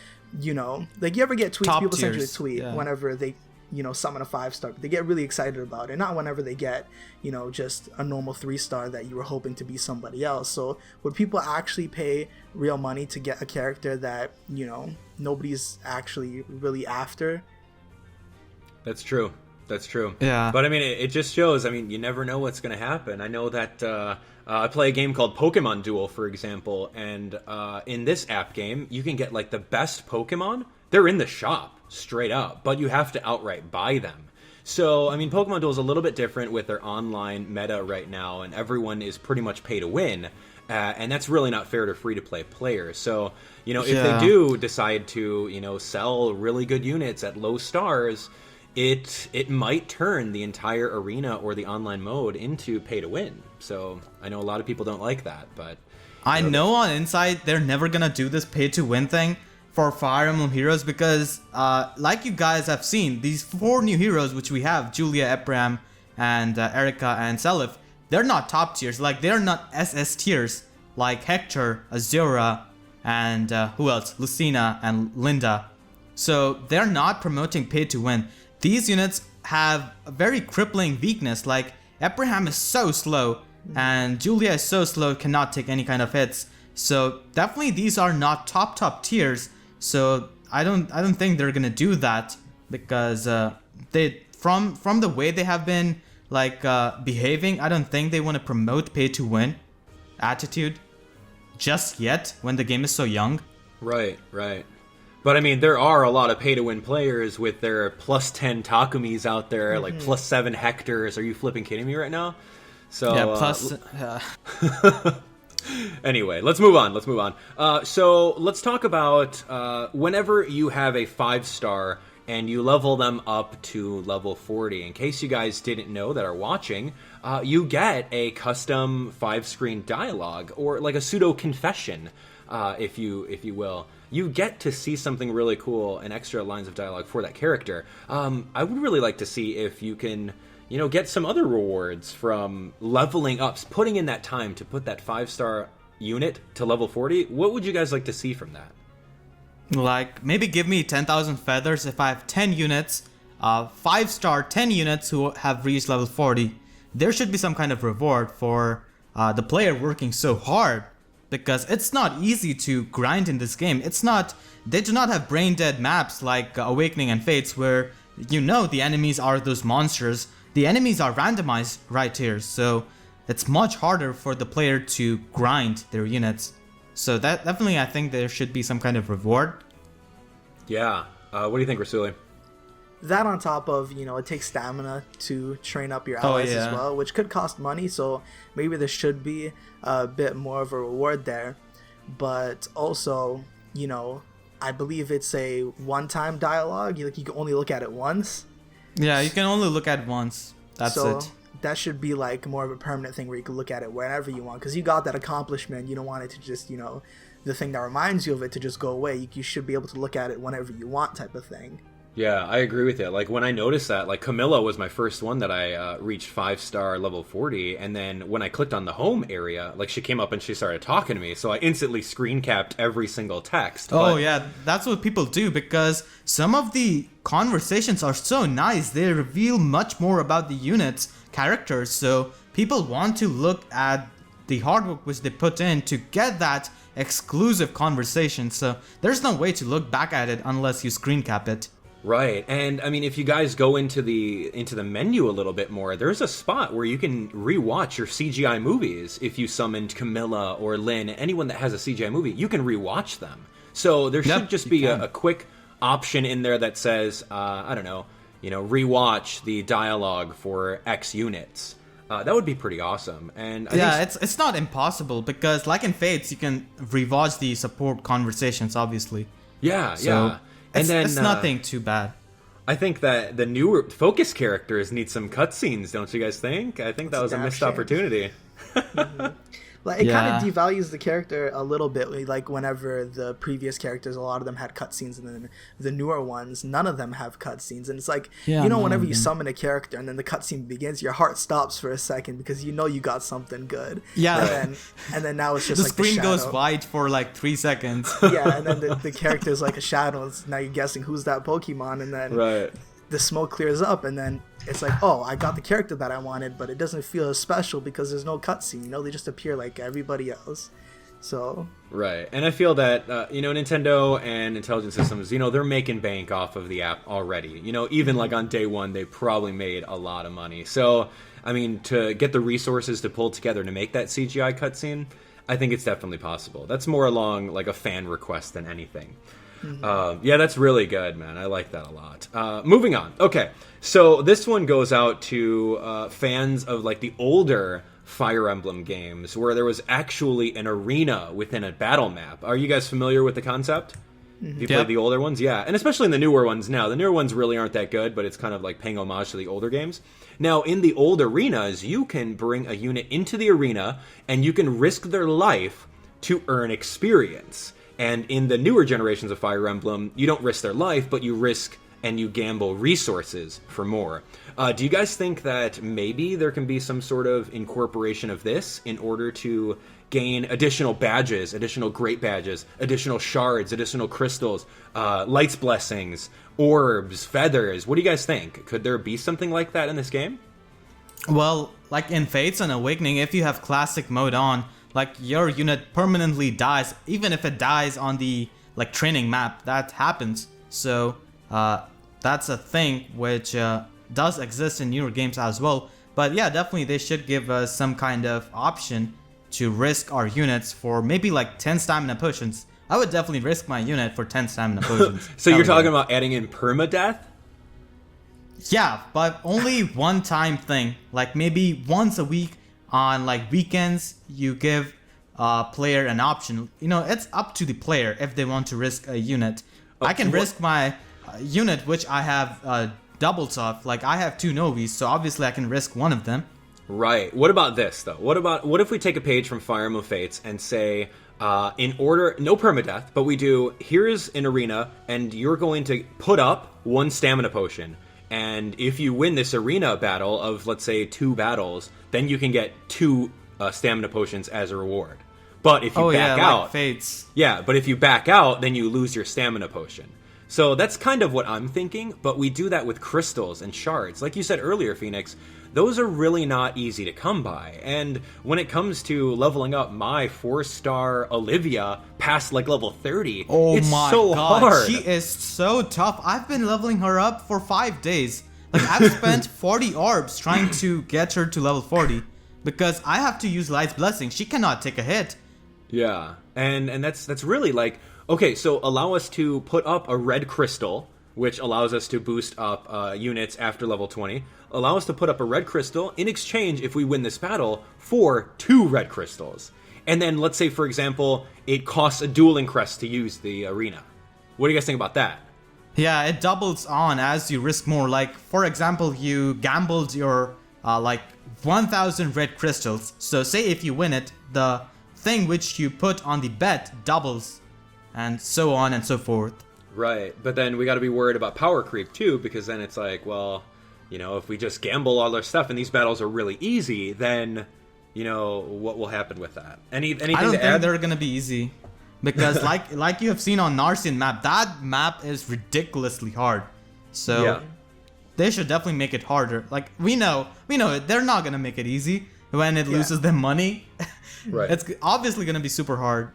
like, you ever get tweets, Top people send you a tiers, tweet whenever they, summon a 5-star, but they get really excited about it, not whenever they get, just a normal 3-star that you were hoping to be somebody else. So would people actually pay real money to get a character that, nobody's actually really after? That's true. That's true. Yeah. But I mean, it just shows, you never know what's going to happen. I know that I play a game called Pokemon Duel, for example, and in this app game, you can get like the best Pokemon. They're in the shop, straight up, but you have to outright buy them. So, Pokemon Duel is a little bit different with their online meta right now, and everyone is pretty much pay to win. And that's really not fair to free-to-play players. So, if they do decide to, sell really good units at low stars, it might turn the entire arena or the online mode into pay to win. So I know a lot of people don't like that, but I know on Inside they're never gonna do this pay-to-win thing for Fire Emblem heroes because, like you guys have seen, these 4 new heroes which we have, Julia, Ephraim, and Erica, and Seliph, they're not top tiers. Like, they're not SS tiers like Hector, Azura, and who else? Lucina and Linda. So they're not promoting pay-to-win. These units have a very crippling weakness. Like, Ephraim is so slow, and Julia is so slow, cannot take any kind of hits. So definitely these are not top tiers. So I don't think they're gonna do that because they from the way they have been like behaving, I don't think they want to promote pay to win attitude just yet when the game is so young. Right. But I mean, there are a lot of pay-to-win players with their plus 10 Takumis out there, like plus 7 Hectors. Are you flipping kidding me right now? So yeah, plus. Anyway, let's move on. So let's talk about whenever you have a 5-star and you level them up to level 40. In case you guys didn't know that are watching, you get a custom 5-screen dialogue, or like a pseudo confession, if you will. You get to see something really cool, and extra lines of dialogue for that character. I would really like to see if you can, get some other rewards from leveling up, putting in that time to put that 5-star unit to level 40. What would you guys like to see from that? Like, maybe give me 10,000 feathers if I have 10 units, 5-star 10 units who have reached level 40. There should be some kind of reward for the player working so hard, because it's not easy to grind in this game. They do not have brain dead maps like Awakening and Fates, where the enemies are those monsters. The enemies are randomized right here, so it's much harder for the player to grind their units. So that definitely, I think there should be some kind of reward. Yeah. What do you think, Rasouli? That on top of, it takes stamina to train up your allies as well, which could cost money, so maybe there should be a bit more of a reward there. But also, I believe it's a one-time dialogue. You can only look at it once. Yeah, you can only look at it once. That's it. That should be like more of a permanent thing where you can look at it whenever you want, because you got that accomplishment. You don't want it to just, the thing that reminds you of it to just go away. You should be able to look at it whenever you want, type of thing. Yeah, I agree with you. Like, when I noticed that, like, Camilla was my first one that I reached 5-star level 40, and then when I clicked on the home area, like, she came up and she started talking to me, so I instantly screen capped every single text. Oh, yeah, that's what people do, because some of the conversations are so nice. They reveal much more about the units, characters, so people want to look at the hard work which they put in to get that exclusive conversation, so there's no way to look back at it unless you screen cap it. Right, and I mean, if you guys go into the menu a little bit more, there's a spot where you can rewatch your CGI movies. If you summoned Camilla or Lynn, anyone that has a CGI movie, you can rewatch them. So there should just be a quick option in there that says, I don't know, rewatch the dialogue for X units. That would be pretty awesome. And it's not impossible, because like in Fates, you can rewatch the support conversations, obviously. Yeah. And then it's nothing too bad. I think that the newer focus characters need some cutscenes, don't you guys think? I think that was a missed opportunity. Like, it kind of devalues the character a little bit. Like, whenever the previous characters, a lot of them had cutscenes, and then the newer ones, none of them have cutscenes. And it's like, whenever you summon a character and then the cutscene begins, your heart stops for a second because you got something good. Yeah. And then now it's just the like screen the goes wide for like 3 seconds. Yeah, and then the character's like a shadow. And now you're guessing who's that Pokemon, and then the smoke clears up, and then it's like, oh, I got the character that I wanted, but it doesn't feel as special because there's no cutscene. They just appear like everybody else. So right, and I feel that Nintendo and Intelligent Systems, they're making bank off of the app already. Even like on day one, they probably made a lot of money. So I mean, to get the resources to pull together to make that CGI cutscene, I think it's definitely possible. That's more along like a fan request than anything. Yeah, that's really good, man. I like that a lot. Moving on. Okay, so this one goes out to fans of like the older Fire Emblem games, where there was actually an arena within a battle map. Are you guys familiar with the concept? If you played the older ones? Yeah, and especially in the newer ones now. The newer ones really aren't that good, but it's kind of like paying homage to the older games. Now, in the old arenas, you can bring a unit into the arena, and you can risk their life to earn experience. And in the newer generations of Fire Emblem, you don't risk their life, but you risk and you gamble resources for more. Do you guys think that maybe there can be some sort of incorporation of this in order to gain additional badges, additional great badges, additional shards, additional crystals, lights blessings, orbs, feathers? What do you guys think? Could there be something like that in this game? Well, like in Fates and Awakening, if you have classic mode on, like your unit permanently dies, even if it dies on the like training map, that happens. So that's a thing which does exist in newer games as well. But yeah, definitely they should give us some kind of option to risk our units for maybe like 10 stamina potions. I would definitely risk my unit for 10 stamina potions. So you're talking about adding in permadeath? Yeah, but only one time thing. Like maybe once a week on like weekends, you give player an option. You know, it's up to the player if they want to risk a unit. I can risk my unit, which I have doubles of. Like I have 2 Novis, so obviously I can risk one of them. Right. What about this though? What if we take a page from Fire Emblem Fates and say, in order, no permadeath, but we do, here's an arena, and you're going to put up 1 stamina potion. And if you win this arena battle of, let's say, 2 battles, then you can get 2 stamina potions as a reward. But if you back out, like Fates. Yeah, but if you back out, then you lose your stamina potion. So that's kind of what I'm thinking, but we do that with crystals and shards. Like you said earlier, Phoenix, those are really not easy to come by. And when it comes to leveling up my 4-star Olivia past like level 30, it's so hard. She is so tough. I've been leveling her up for 5 days. Like I've spent 40 orbs trying to get her to level 40 because I have to use Light's Blessing. She cannot take a hit. Yeah, and that's really like, okay, so allow us to put up a red crystal, which allows us to boost up units after level 20. Allow us to put up a red crystal in exchange, if we win this battle, for 2 red crystals. And then let's say, for example, it costs a dueling crest to use the arena. What do you guys think about that? Yeah, it doubles on as you risk more. Like, for example, you gambled your, like, 1,000 red crystals. So say if you win it, the thing which you put on the bet doubles, and so on and so forth. Right, but then we got to be worried about power creep too, because then it's like, well, you know, if we just gamble all our stuff and these battles are really easy, then, you know, what will happen with that? Anything I don't to think add? they're gonna be easy, because like you have seen on Narcian map, that map is ridiculously hard. So Yeah. they should definitely make it harder. Like we know they're not gonna make it easy when it loses them money. Right. It's obviously gonna be super hard.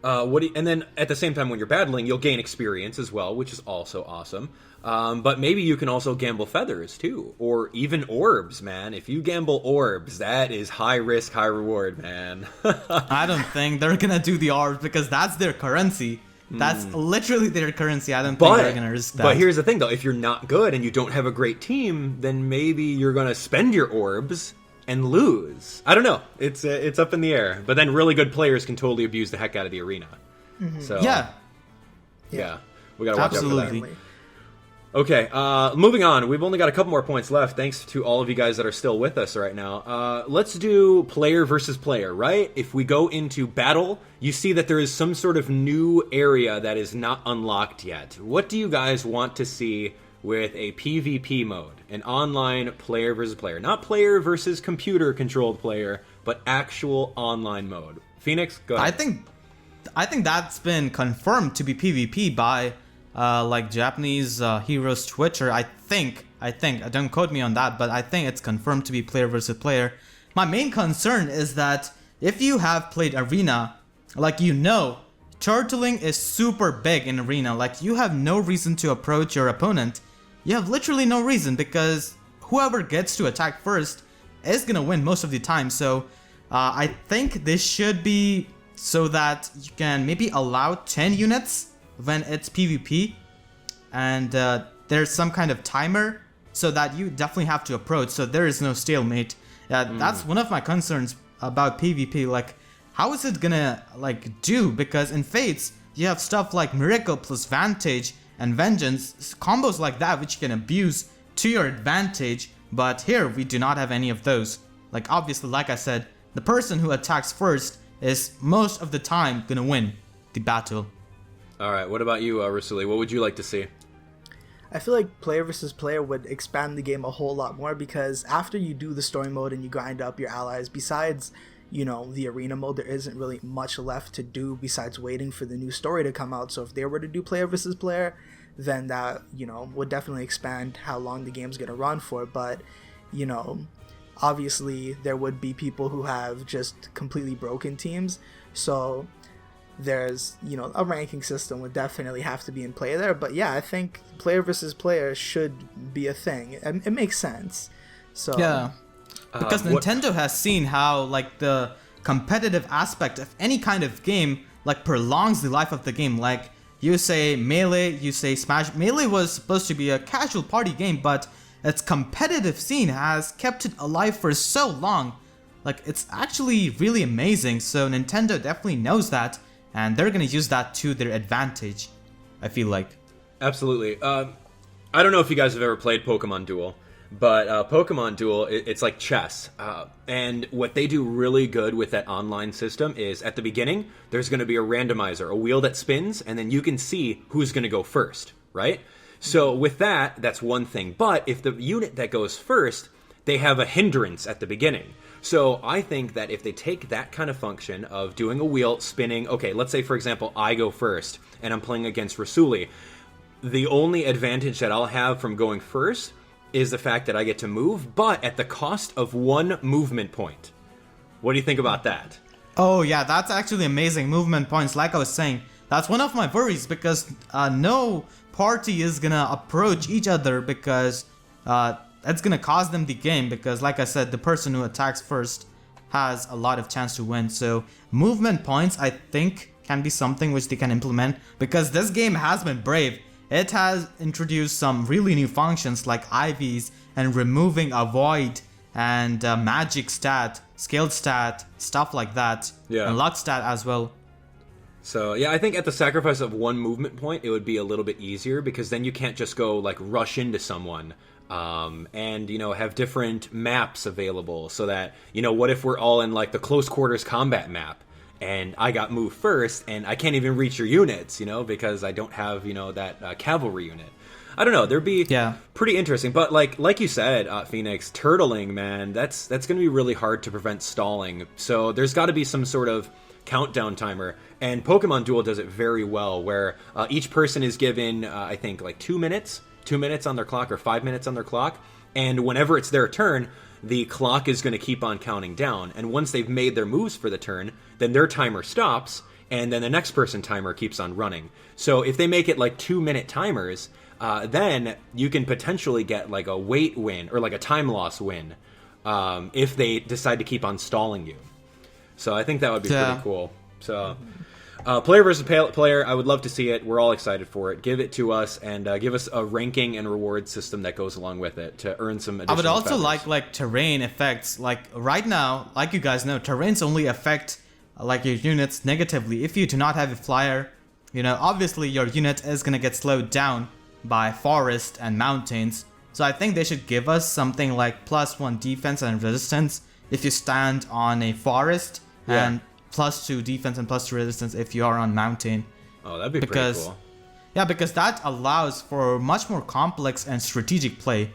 And then at the same time, when you're battling, you'll gain experience as well, which is also awesome. But maybe you can also gamble feathers too, or even orbs, man. If you gamble orbs, that is high risk, high reward, man. I don't think they're gonna do the orbs because that's their currency. That's literally their currency. I don't think they're gonna risk that. But here's the thing, though: if you're not good and you don't have a great team, then maybe you're gonna spend your orbs and lose. I don't know. It's up in the air. But then really good players can totally abuse the heck out of the arena. So yeah, we gotta watch absolutely. out for that. Okay, moving on. We've only got a couple more points left, thanks to all of you guys that are still with us right now. Let's do player versus player, right? If we go into battle, you see that there is some sort of new area that is not unlocked yet. What do you guys want to see with a PvP mode? An online player versus player. Not player versus computer-controlled player, but actual online mode. Phoenix, go ahead. I think that's been confirmed to be PvP by like Japanese heroes Twitter. I think don't quote me on that, but I think it's confirmed to be player versus player. My main concern is that if you have played arena, like turtling is super big in arena. Like you have no reason to approach your opponent. You have literally no reason, because whoever gets to attack first is gonna win most of the time. So I think this should be so that you can maybe allow 10 units when it's PvP, and there's some kind of timer so that you definitely have to approach, so there is no stalemate. That's one of my concerns about PvP. Like, how is it gonna do? Because in Fates you have stuff like Miracle plus Vantage and Vengeance, combos like that which you can abuse to your advantage, but here we do not have any of those. Like, obviously, like I said, the person who attacks first is most of the time gonna win the battle. All right, what about you, Rasuli? What would you like to see? I feel like player versus player would expand the game a whole lot more, because after you do the story mode and you grind up your allies, besides, you know, the arena mode, there isn't really much left to do besides waiting for the new story to come out. So if they were to do player versus player, then that, you know, would definitely expand how long the game's going to run for. But, you know, obviously there would be people who have just completely broken teams. So there's, you know, a ranking system would definitely have to be in play there. But yeah, I think player versus player should be a thing. It makes sense. So yeah, because Nintendo has seen how like the competitive aspect of any kind of game like prolongs the life of the game. Like you say Melee, you say Smash. Melee was supposed to be a casual party game, but its competitive scene has kept it alive for so long. Like, it's actually really amazing. So Nintendo definitely knows that, and they're gonna use that to their advantage, I feel like. Absolutely. I don't know if you guys have ever played Pokemon Duel, but Pokemon Duel, it's like chess. And what they do really good with that online system is at the beginning, there's going to be a randomizer, a wheel that spins, and then you can see who's going to go first, right? So with that, that's one thing. But if the unit that goes first, they have a hindrance at the beginning. So I think that if they take that kind of function of doing a wheel, spinning, okay, let's say, for example, I go first, and I'm playing against Rasuli. The only advantage that I'll have from going first is the fact that I get to move, but at the cost of 1 movement point. What do you think about that? Oh yeah, that's actually amazing. Movement points, like I was saying. That's one of my worries, because no party is gonna approach each other, because that's gonna cost them the game, because like I said, the person who attacks first has a lot of chance to win. So movement points, I think, can be something which they can implement, because this game has been brave. It has introduced some really new functions like IVs and removing a void and magic stat, skilled stat, stuff like that. Yeah. And luck stat as well. So, yeah, I think at the sacrifice of 1 movement point, it would be a little bit easier, because then you can't just go, like, rush into someone and, you know, have different maps available so that, you know, what if we're all in, like, the close quarters combat map? And I got moved first, and I can't even reach your units, you know, because I don't have, you know, that cavalry unit. I don't know. There'd be pretty interesting. But like you said, Phoenix, turtling, man, that's going to be really hard to prevent stalling. So there's got to be some sort of countdown timer. And Pokemon Duel does it very well, where each person is given, I think, like 2 minutes on their clock, or 5 minutes on their clock. And whenever it's their turn, the clock is going to keep on counting down. And once they've made their moves for the turn, then their timer stops, and then the next person's timer keeps on running. So if they make it like 2-minute timers, then you can potentially get like a wait win, or like a time loss win, if they decide to keep on stalling you. So I think that would be pretty cool. So player versus player, I would love to see it. We're all excited for it. Give it to us, and give us a ranking and reward system that goes along with it to earn some additional I would also feathers. like terrain effects. Like right now, like you guys know, terrains only affect like your units negatively. If you do not have a flyer, you know, obviously your unit is gonna get slowed down by forest and mountains. So I think they should give us something like +1 defense and resistance if you stand on a forest, and +2 defense and +2 resistance if you are on mountain. Oh, that'd be pretty cool. Yeah, because that allows for much more complex and strategic play.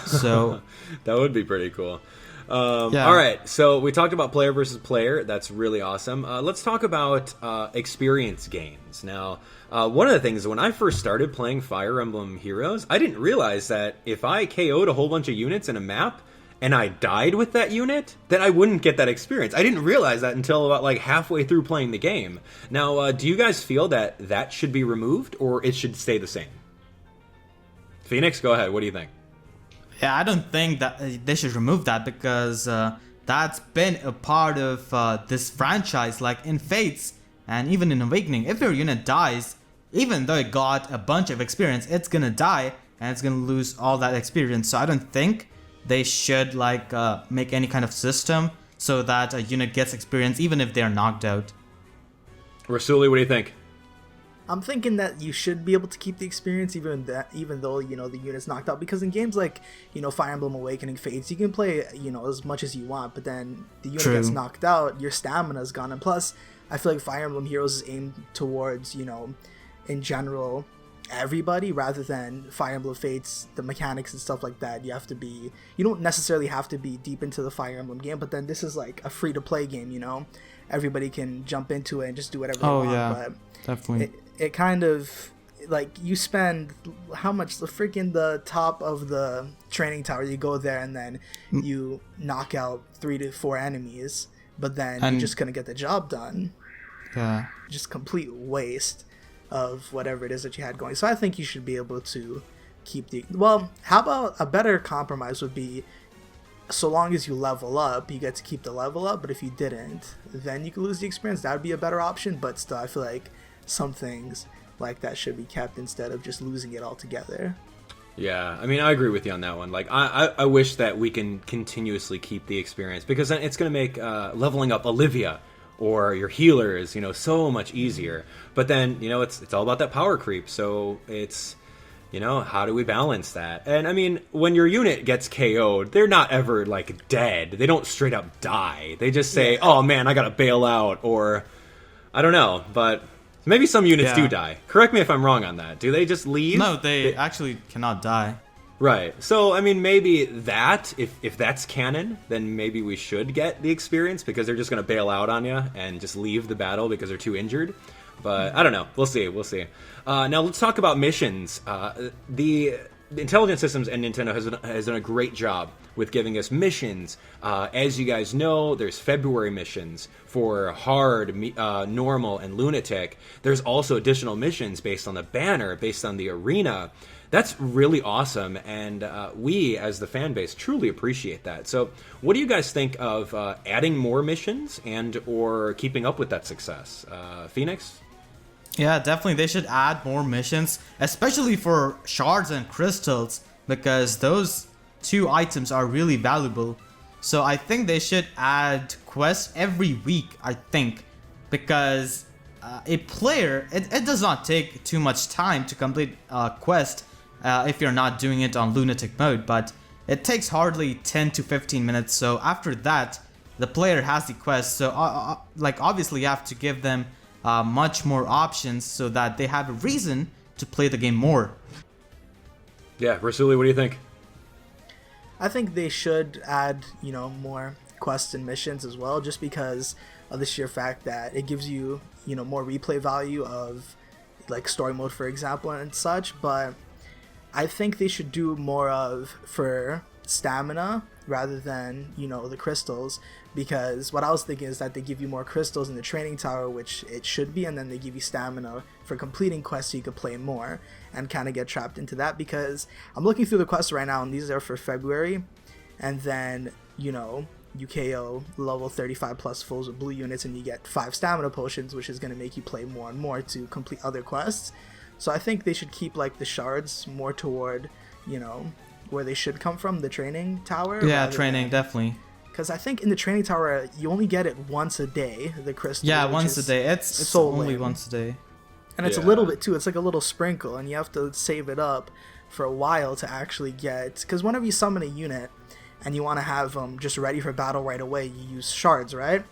So that would be pretty cool. All right, so we talked about player versus player. That's really awesome. Let's talk about experience gains. Now, one of the things, when I first started playing Fire Emblem Heroes, I didn't realize that if I KO'd a whole bunch of units in a map, and I died with that unit, then I wouldn't get that experience. I didn't realize that until about like halfway through playing the game. Now, do you guys feel that that should be removed, or it should stay the same? Phoenix, go ahead. What do you think? Yeah, I don't think that they should remove that, because that's been a part of this franchise. Like in Fates and even in Awakening, if your unit dies, even though it got a bunch of experience, it's gonna die and it's gonna lose all that experience. So I don't think they should like make any kind of system so that a unit gets experience even if they're knocked out. Rasuli, what do you think? I'm thinking that you should be able to keep the experience even though the unit's knocked out, because in games like Fire Emblem Awakening Fates, you can play as much as you want, but then the unit gets knocked out, your stamina's gone, and plus I feel like Fire Emblem Heroes is aimed towards in general everybody, rather than Fire Emblem Fates, the mechanics and stuff like that. You don't necessarily have to be deep into the Fire Emblem game, but then this is like a free to play game. Everybody can jump into it and just do whatever they want. Yeah, but definitely. It kind of like you spend how much the top of the training tower, you go there and then you knock out 3 to 4 enemies, but then you're just gonna get the job done. Yeah, just complete waste of whatever it is that you had going. So I think you should be able to keep how about a better compromise would be, so long as you level up, you get to keep the level up, but if you didn't, then you could lose the experience. That would be a better option, but still I feel like some things like that should be kept instead of just losing it altogether. Yeah, I mean, I agree with you on that one. Like, I wish that we can continuously keep the experience, because then it's going to make leveling up Olivia or your healers, so much easier. But then, it's all about that power creep. So it's, how do we balance that? And I mean, when your unit gets KO'd, they're not ever like dead. They don't straight up die. They just say, "Oh man, I gotta bail out," or I don't know, but. Maybe some units do die. Correct me if I'm wrong on that. Do they just leave? No, they actually cannot die. Right. So, I mean, maybe that, if that's canon, then maybe we should get the experience, because they're just going to bail out on you and just leave the battle because they're too injured. But I don't know. We'll see. Now, let's talk about missions. The Intelligent Systems and Nintendo has done a great job with giving us missions. As you guys know, there's February missions for Hard, Normal, and Lunatic. There's also additional missions based on the banner, based on the arena. That's really awesome, and we, as the fan base, truly appreciate that. So what do you guys think of adding more missions and or keeping up with that success? Phoenix? Yeah, definitely. They should add more missions, especially for shards and crystals, because those 2 items are really valuable. So I think they should add quests every week, I think, because a player, it does not take too much time to complete a quest if you're not doing it on Lunatic mode, but it takes hardly 10 to 15 minutes. So after that, the player has the quest. So obviously you have to give them much more options so that they have a reason to play the game more. Yeah, Rasouli, what do you think? I think they should add, more quests and missions as well, just because of the sheer fact that it gives you, more replay value of like story mode, for example, and such. But I think they should do more of for stamina rather than, the crystals, because what I was thinking is that they give you more crystals in the training tower, which it should be, and then they give you stamina for completing quests so you could play more and kind of get trapped into that. Because I'm looking through the quests right now, and these are for February, and then you KO level 35 plus fulls with blue units and you get 5 stamina potions, which is going to make you play more and more to complete other quests. So I think they should keep like the shards more toward where they should come from, the training tower. Yeah, training, definitely. Because I think in the training tower, you only get it once a day, the crystal. Yeah, once a day. It's so only lame. once a day. And it's a little bit too. It's like a little sprinkle, and you have to save it up for a while to actually get. Because whenever you summon a unit and you want to have them just ready for battle right away, you use shards, right?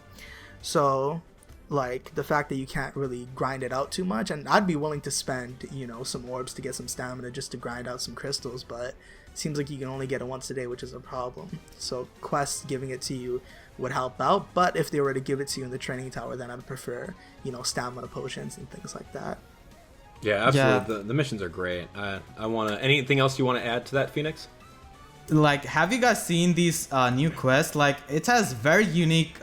So, like, the fact that you can't really grind it out too much, and I'd be willing to spend, some orbs to get some stamina just to grind out some crystals, but seems like you can only get it once a day, which is a problem. So quests giving it to you would help out, but if they were to give it to you in the training tower, then I'd prefer, stamina potions and things like that. Yeah, absolutely. Yeah. The missions are great. I want to. Anything else you want to add to that, Phoenix? Like, have you guys seen these new quests? Like, it has very unique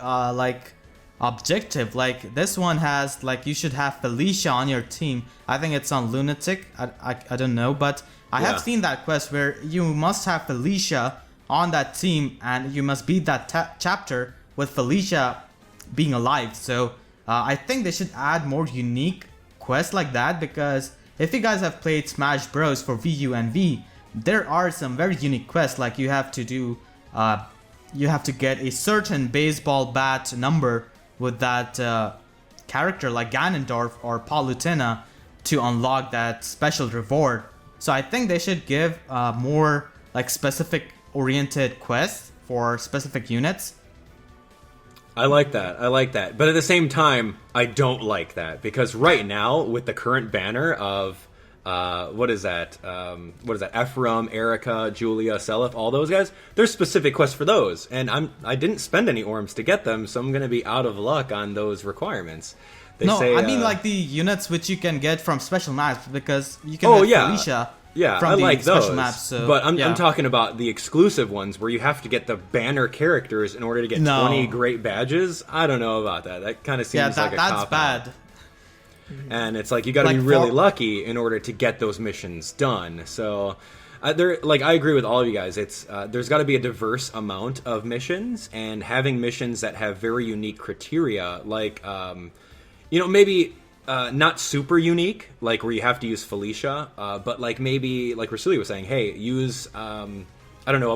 objective. Like, this one has you should have Felicia on your team. I think it's on Lunatic. I don't know, but I have seen that quest where you must have Felicia on that team and you must beat that chapter with Felicia being alive. So I think they should add more unique quests like that, because if you guys have played Smash Bros for Wii U and Wii, there are some very unique quests. Like, you have to do you have to get a certain baseball bat number with that character like Ganondorf or Palutena to unlock that special reward. So I think they should give more like specific oriented quests for specific units. I like that. But at the same time, I don't like that because right now with the current banner of what is that? Ephraim, Erica, Julia, Seliph, all those guys. There's specific quests for those, and I didn't spend any orms to get them, so I'm gonna be out of luck on those requirements. I mean like the units which you can get from special maps because you can get Felicia. Yeah, from I the like special those. maps, so, but I'm talking about the exclusive ones where you have to get the banner characters in order to get 20 great badges. I don't know about that. That kind of seems like a cop-out. That's bad. And it's like you got to be really lucky in order to get those missions done. So, I agree with all of you guys. It's there's got to be a diverse amount of missions, and having missions that have very unique criteria, like maybe not super unique, like where you have to use Felicia, but like maybe like Rasouli was saying, hey, use a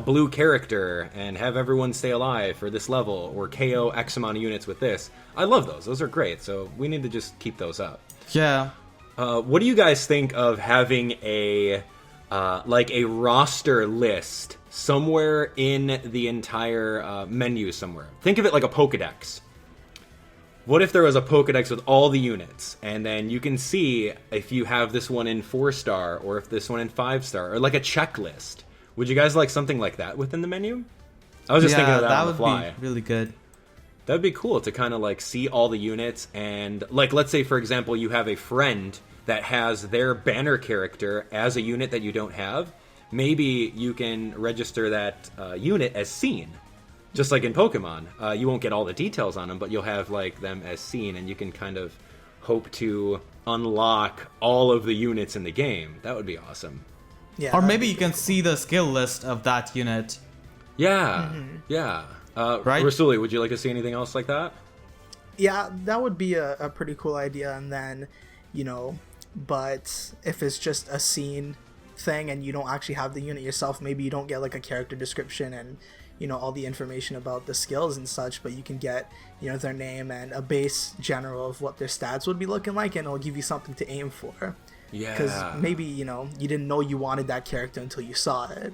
blue character and have everyone stay alive for this level, or KO X amount of units with this. I love those. Those are great. So we need to just keep those up. Yeah. What do you guys think of having a roster list somewhere in the entire menu somewhere? Think of it like a Pokedex. What if there was a Pokedex with all the units, and then you can see if you have this one in 4-star, or if this one in 5-star, or like a checklist? Would you guys like something like that within the menu? I was just thinking of that on the fly. That would be really good. That'd be cool to kind of like see all the units, and like let's say for example you have a friend that has their banner character as a unit that you don't have. Maybe you can register that unit as seen. Just like in Pokemon, you won't get all the details on them, but you'll have like them as seen, and you can kind of hope to unlock all of the units in the game. That would be awesome. Yeah. Or maybe you can see the skill list of that unit. Yeah, yeah. Right? Rasouli, would you like to see anything else like that? Yeah, that would be a pretty cool idea. And then, but if it's just a scene thing and you don't actually have the unit yourself, maybe you don't get like a character description and all the information about the skills and such, but you can get their name and a base general of what their stats would be looking like, and it'll give you something to aim for. Yeah, because maybe you didn't know you wanted that character until you saw it,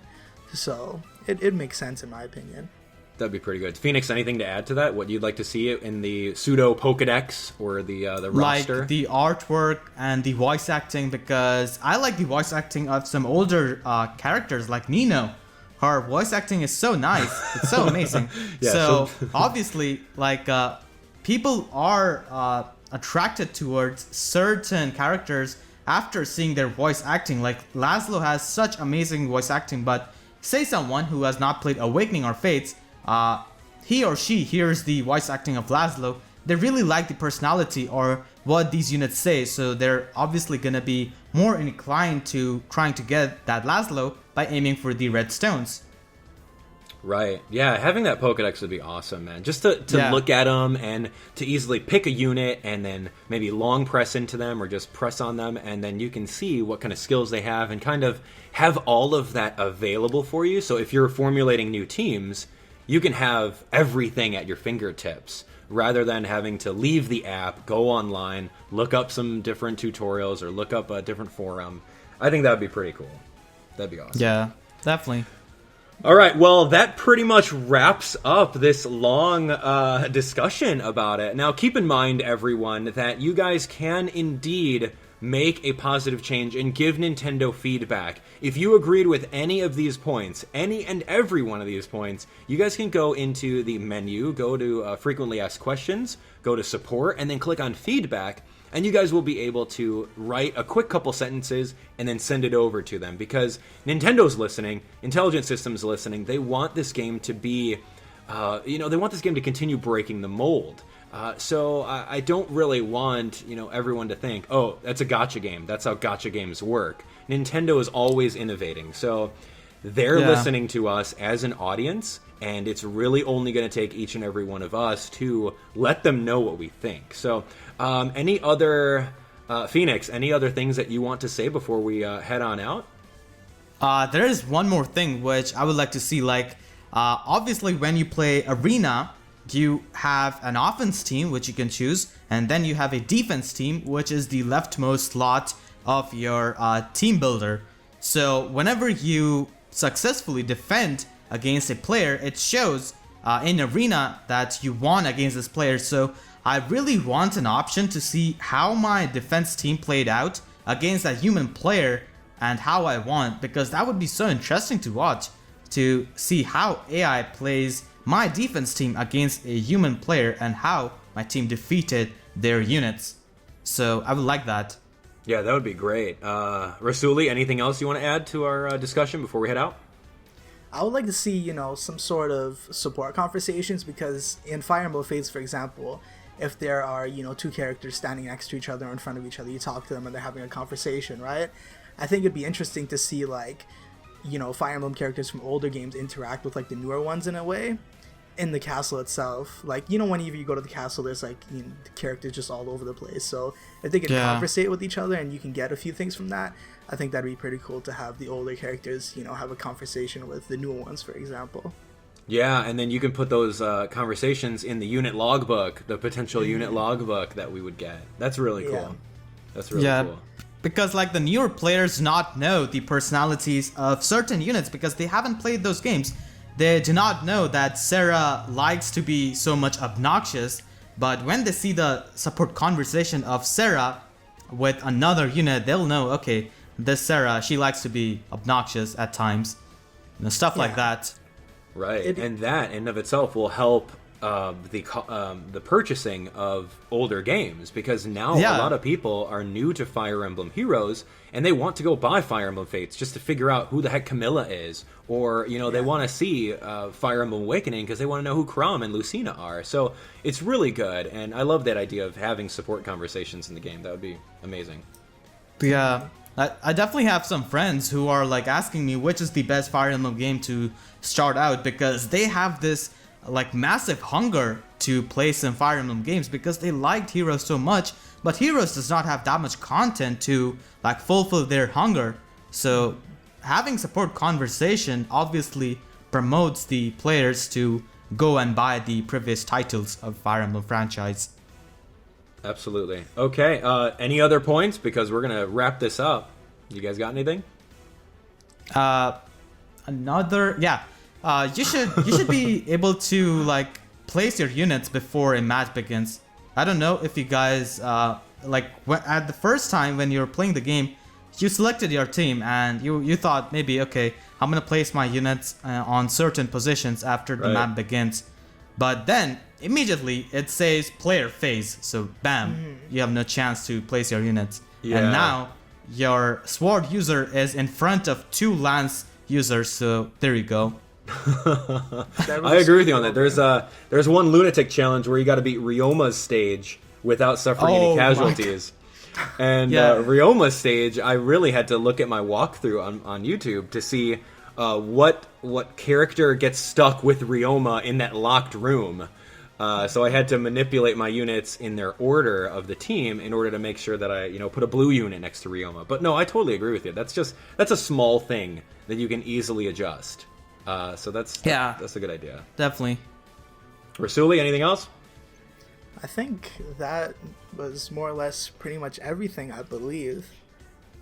so it makes sense in my opinion. That'd be pretty good. Phoenix, anything to add to that? What you'd like to see in the pseudo Pokedex or the roster? Like the artwork and the voice acting, because I like the voice acting of some older characters like Nino. Her voice acting is so nice. It's so amazing. Yeah, so obviously, like people are attracted towards certain characters after seeing their voice acting. Like Laszlo has such amazing voice acting, but say someone who has not played Awakening or Fates, he or she hears the voice acting of Laszlo, they really like the personality or what these units say, so they're obviously gonna be more inclined to trying to get that Laszlo by aiming for the red stones. Right. Yeah, having that Pokedex would be awesome, man. Just to look at them and to easily pick a unit and then maybe long press into them or just press on them, and then you can see what kind of skills they have and kind of have all of that available for you. So if you're formulating new teams, you can have everything at your fingertips rather than having to leave the app, go online, look up some different tutorials or look up a different forum. I think that would be pretty cool. That'd be awesome. Yeah, definitely. All right, well, that pretty much wraps up this long discussion about it. Now, keep in mind, everyone, that you guys can indeed make a positive change and give Nintendo feedback. If you agreed with any of these points, any and every one of these points, you guys can go into the menu, go to frequently asked questions, go to support, and then click on feedback, and you guys will be able to write a quick couple sentences and then send it over to them, because Nintendo's listening, Intelligent Systems listening. They want this game to be, they want this game to continue breaking the mold. So I don't really want, everyone to think, oh, that's a gacha game. That's how gacha games work. Nintendo is always innovating. So they're listening to us as an audience, and it's really only going to take each and every one of us to let them know what we think. So any other, Phoenix, any other things that you want to say before we head on out? There is one more thing which I would like to see. Like, obviously when you play Arena, you have an offense team which you can choose, and then you have a defense team which is the leftmost slot of your team builder. So whenever you successfully defend against a player, it shows in arena that you won against this player. So I really want an option to see how my defense team played out against a human player and how I won, because that would be so interesting to watch, to see how AI plays my defense team against a human player and how my team defeated their units. So I would like that. Yeah, that would be great. Rasouli, anything else you want to add to our discussion before we head out? I would like to see, you know, some sort of support conversations, because in Fire Emblem Fates, for example, if there are, you know, two characters standing next to each other, in front of each other, you talk to them and they're having a conversation, right? I think it'd be interesting to see, like, you know, Fire Emblem characters from older games interact with, like, the newer ones in a way in the castle itself. Like, you know, whenever you go to the castle, there's, like, you know, the characters just all over the place. So if they can conversate with each other and you can get a few things from that, I think that'd be pretty cool to have the older characters, you know, have a conversation with the newer ones, for example. Yeah, and then you can put those conversations in the unit logbook, the potential unit logbook that we would get. That's really cool. Yeah. That's really cool. Because like the newer players not know the personalities of certain units because they haven't played those games. They do not know that Sarah likes to be so much obnoxious, but when they see the support conversation of Sarah with another unit, they'll know, okay, this Sarah, she likes to be obnoxious at times. You know, stuff like that. Right, and that in of itself will help the purchasing of older games, because now a lot of people are new to Fire Emblem Heroes and they want to go buy Fire Emblem Fates just to figure out who the heck Camilla is, or you know they want to see Fire Emblem Awakening because they want to know who Chrom and Lucina are. So it's really good, and I love that idea of having support conversations in the game. That would be amazing. Yeah. I definitely have some friends who are like asking me which is the best Fire Emblem game to start out, because they have this like massive hunger to play some Fire Emblem games because they liked Heroes so much, but Heroes does not have that much content to like fulfill their hunger. So having support conversation obviously promotes the players to go and buy the previous titles of Fire Emblem franchise. Absolutely. Okay, any other points? Because we're going to wrap this up. You guys got anything? You should be able to like place your units before a match begins. I don't know if you guys at the first time when you were playing the game, you selected your team and you thought maybe, okay, I'm going to place my units on certain positions after the map begins. But then immediately it says player phase, so bam, you have no chance to place your units. And now your sword user is in front of two lance users, so there you go. I agree with you on that. There's one lunatic challenge where you got to beat Ryoma's stage without suffering any casualties. And Ryoma's stage, I really had to look at my walkthrough on YouTube to see what character gets stuck with Ryoma in that locked room. So I had to manipulate my units in their order of the team in order to make sure that I, put a blue unit next to Ryoma. But no, I totally agree with you. That's a small thing that you can easily adjust. So that's a good idea. Definitely. Rasouli, anything else? I think that was more or less pretty much everything, I believe.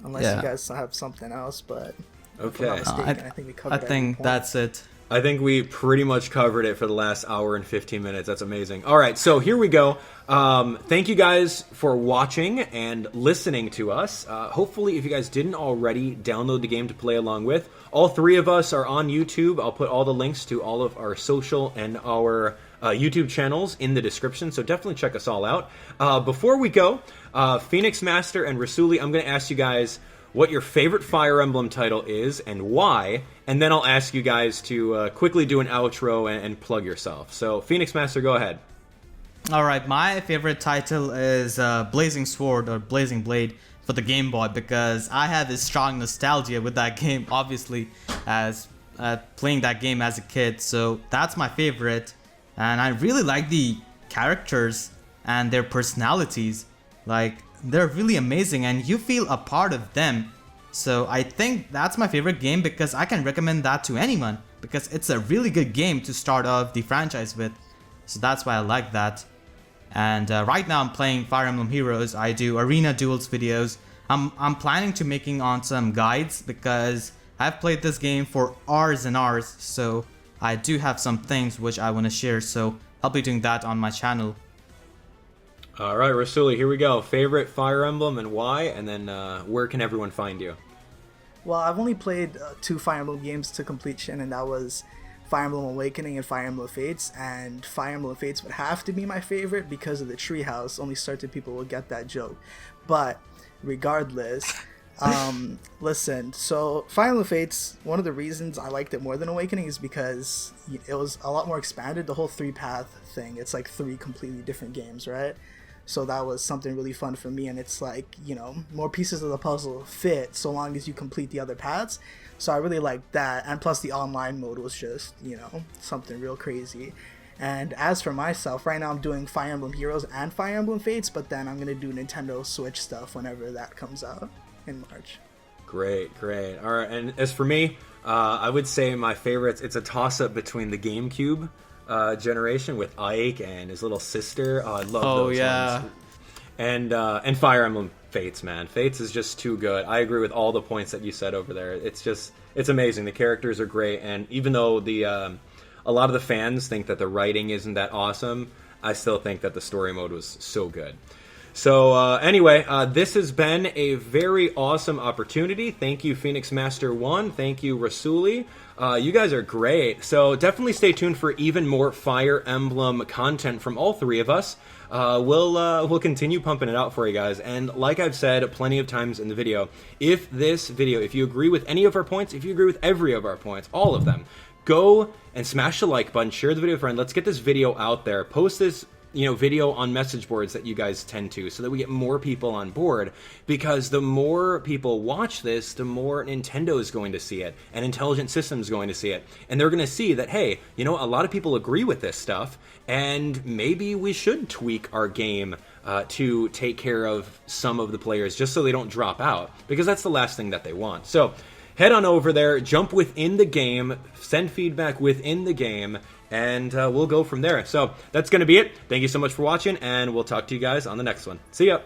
Unless you guys have something else, but if I'm not mistaken, I think we covered every point. That's it. I think we pretty much covered it for the last hour and 15 minutes. That's amazing. All right, so here we go. Thank you guys for watching and listening to us. Hopefully, if you guys didn't already, download the game to play along with. All three of us are on YouTube. I'll put all the links to all of our social and our YouTube channels in the description, so definitely check us all out. Before we go, PheonixMaster and Rasouli, I'm going to ask you guys what your favorite Fire Emblem title is and why, and then I'll ask you guys to quickly do an outro and plug yourself. So, PheonixMaster, go ahead. Alright, my favorite title is Blazing Sword or Blazing Blade for the Game Boy, because I have a strong nostalgia with that game, obviously, as playing that game as a kid, so that's my favorite. And I really like the characters and their personalities. Like, they're really amazing and you feel a part of them. So I think that's my favorite game because I can recommend that to anyone, because it's a really good game to start off the franchise with. So that's why I like that. And right now I'm playing Fire Emblem Heroes. I do arena duels videos. I'm planning to making on some guides because I've played this game for hours and hours, so I do have some things which I want to share, so I'll be doing that on my channel. All right, Rasouli, here we go. Favorite Fire Emblem and why, and then where can everyone find you? Well, I've only played 2 Fire Emblem games to completion, and that was Fire Emblem Awakening and Fire Emblem Fates, and Fire Emblem Fates would have to be my favorite because of the treehouse. Only certain people will get that joke. But regardless, listen, so Fire Emblem Fates, one of the reasons I liked it more than Awakening is because it was a lot more expanded, the whole 3-path thing. It's like 3 completely different games, right? So that was something really fun for me, and it's like, more pieces of the puzzle fit so long as you complete the other paths. So I really liked that, and plus the online mode was just, something real crazy. And as for myself, right now I'm doing Fire Emblem Heroes and Fire Emblem Fates, but then I'm going to do Nintendo Switch stuff whenever that comes out in March. Great. All right, and as for me, I would say my favorites, it's a toss-up between the GameCube generation with Ike and his little sister. Oh, I love those ones. And Fire Emblem Fates, man. Fates is just too good. I agree with all the points that you said over there. It's amazing. The characters are great, and even though a lot of the fans think that the writing isn't that awesome, I still think that the story mode was so good. So anyway, this has been a very awesome opportunity. Thank you, PheonixMaster1. Thank you, Rasouli. You guys are great. So definitely stay tuned for even more Fire Emblem content from all 3 of us. We'll continue pumping it out for you guys. And like I've said plenty of times in the video, if you agree with any of our points, if you agree with every of our points, all of them, go and smash the like button, share the video with a friend. Let's get this video out there. Post this video on message boards that you guys tend to, so that we get more people on board, because the more people watch this, the more Nintendo is going to see it, and Intelligent Systems is going to see it, and they're going to see that, hey, a lot of people agree with this stuff, and maybe we should tweak our game to take care of some of the players, just so they don't drop out, because that's the last thing that they want. So head on over there, jump within the game, send feedback within the game, and we'll go from there. So that's going to be it. Thank you so much for watching, and we'll talk to you guys on the next one. See ya!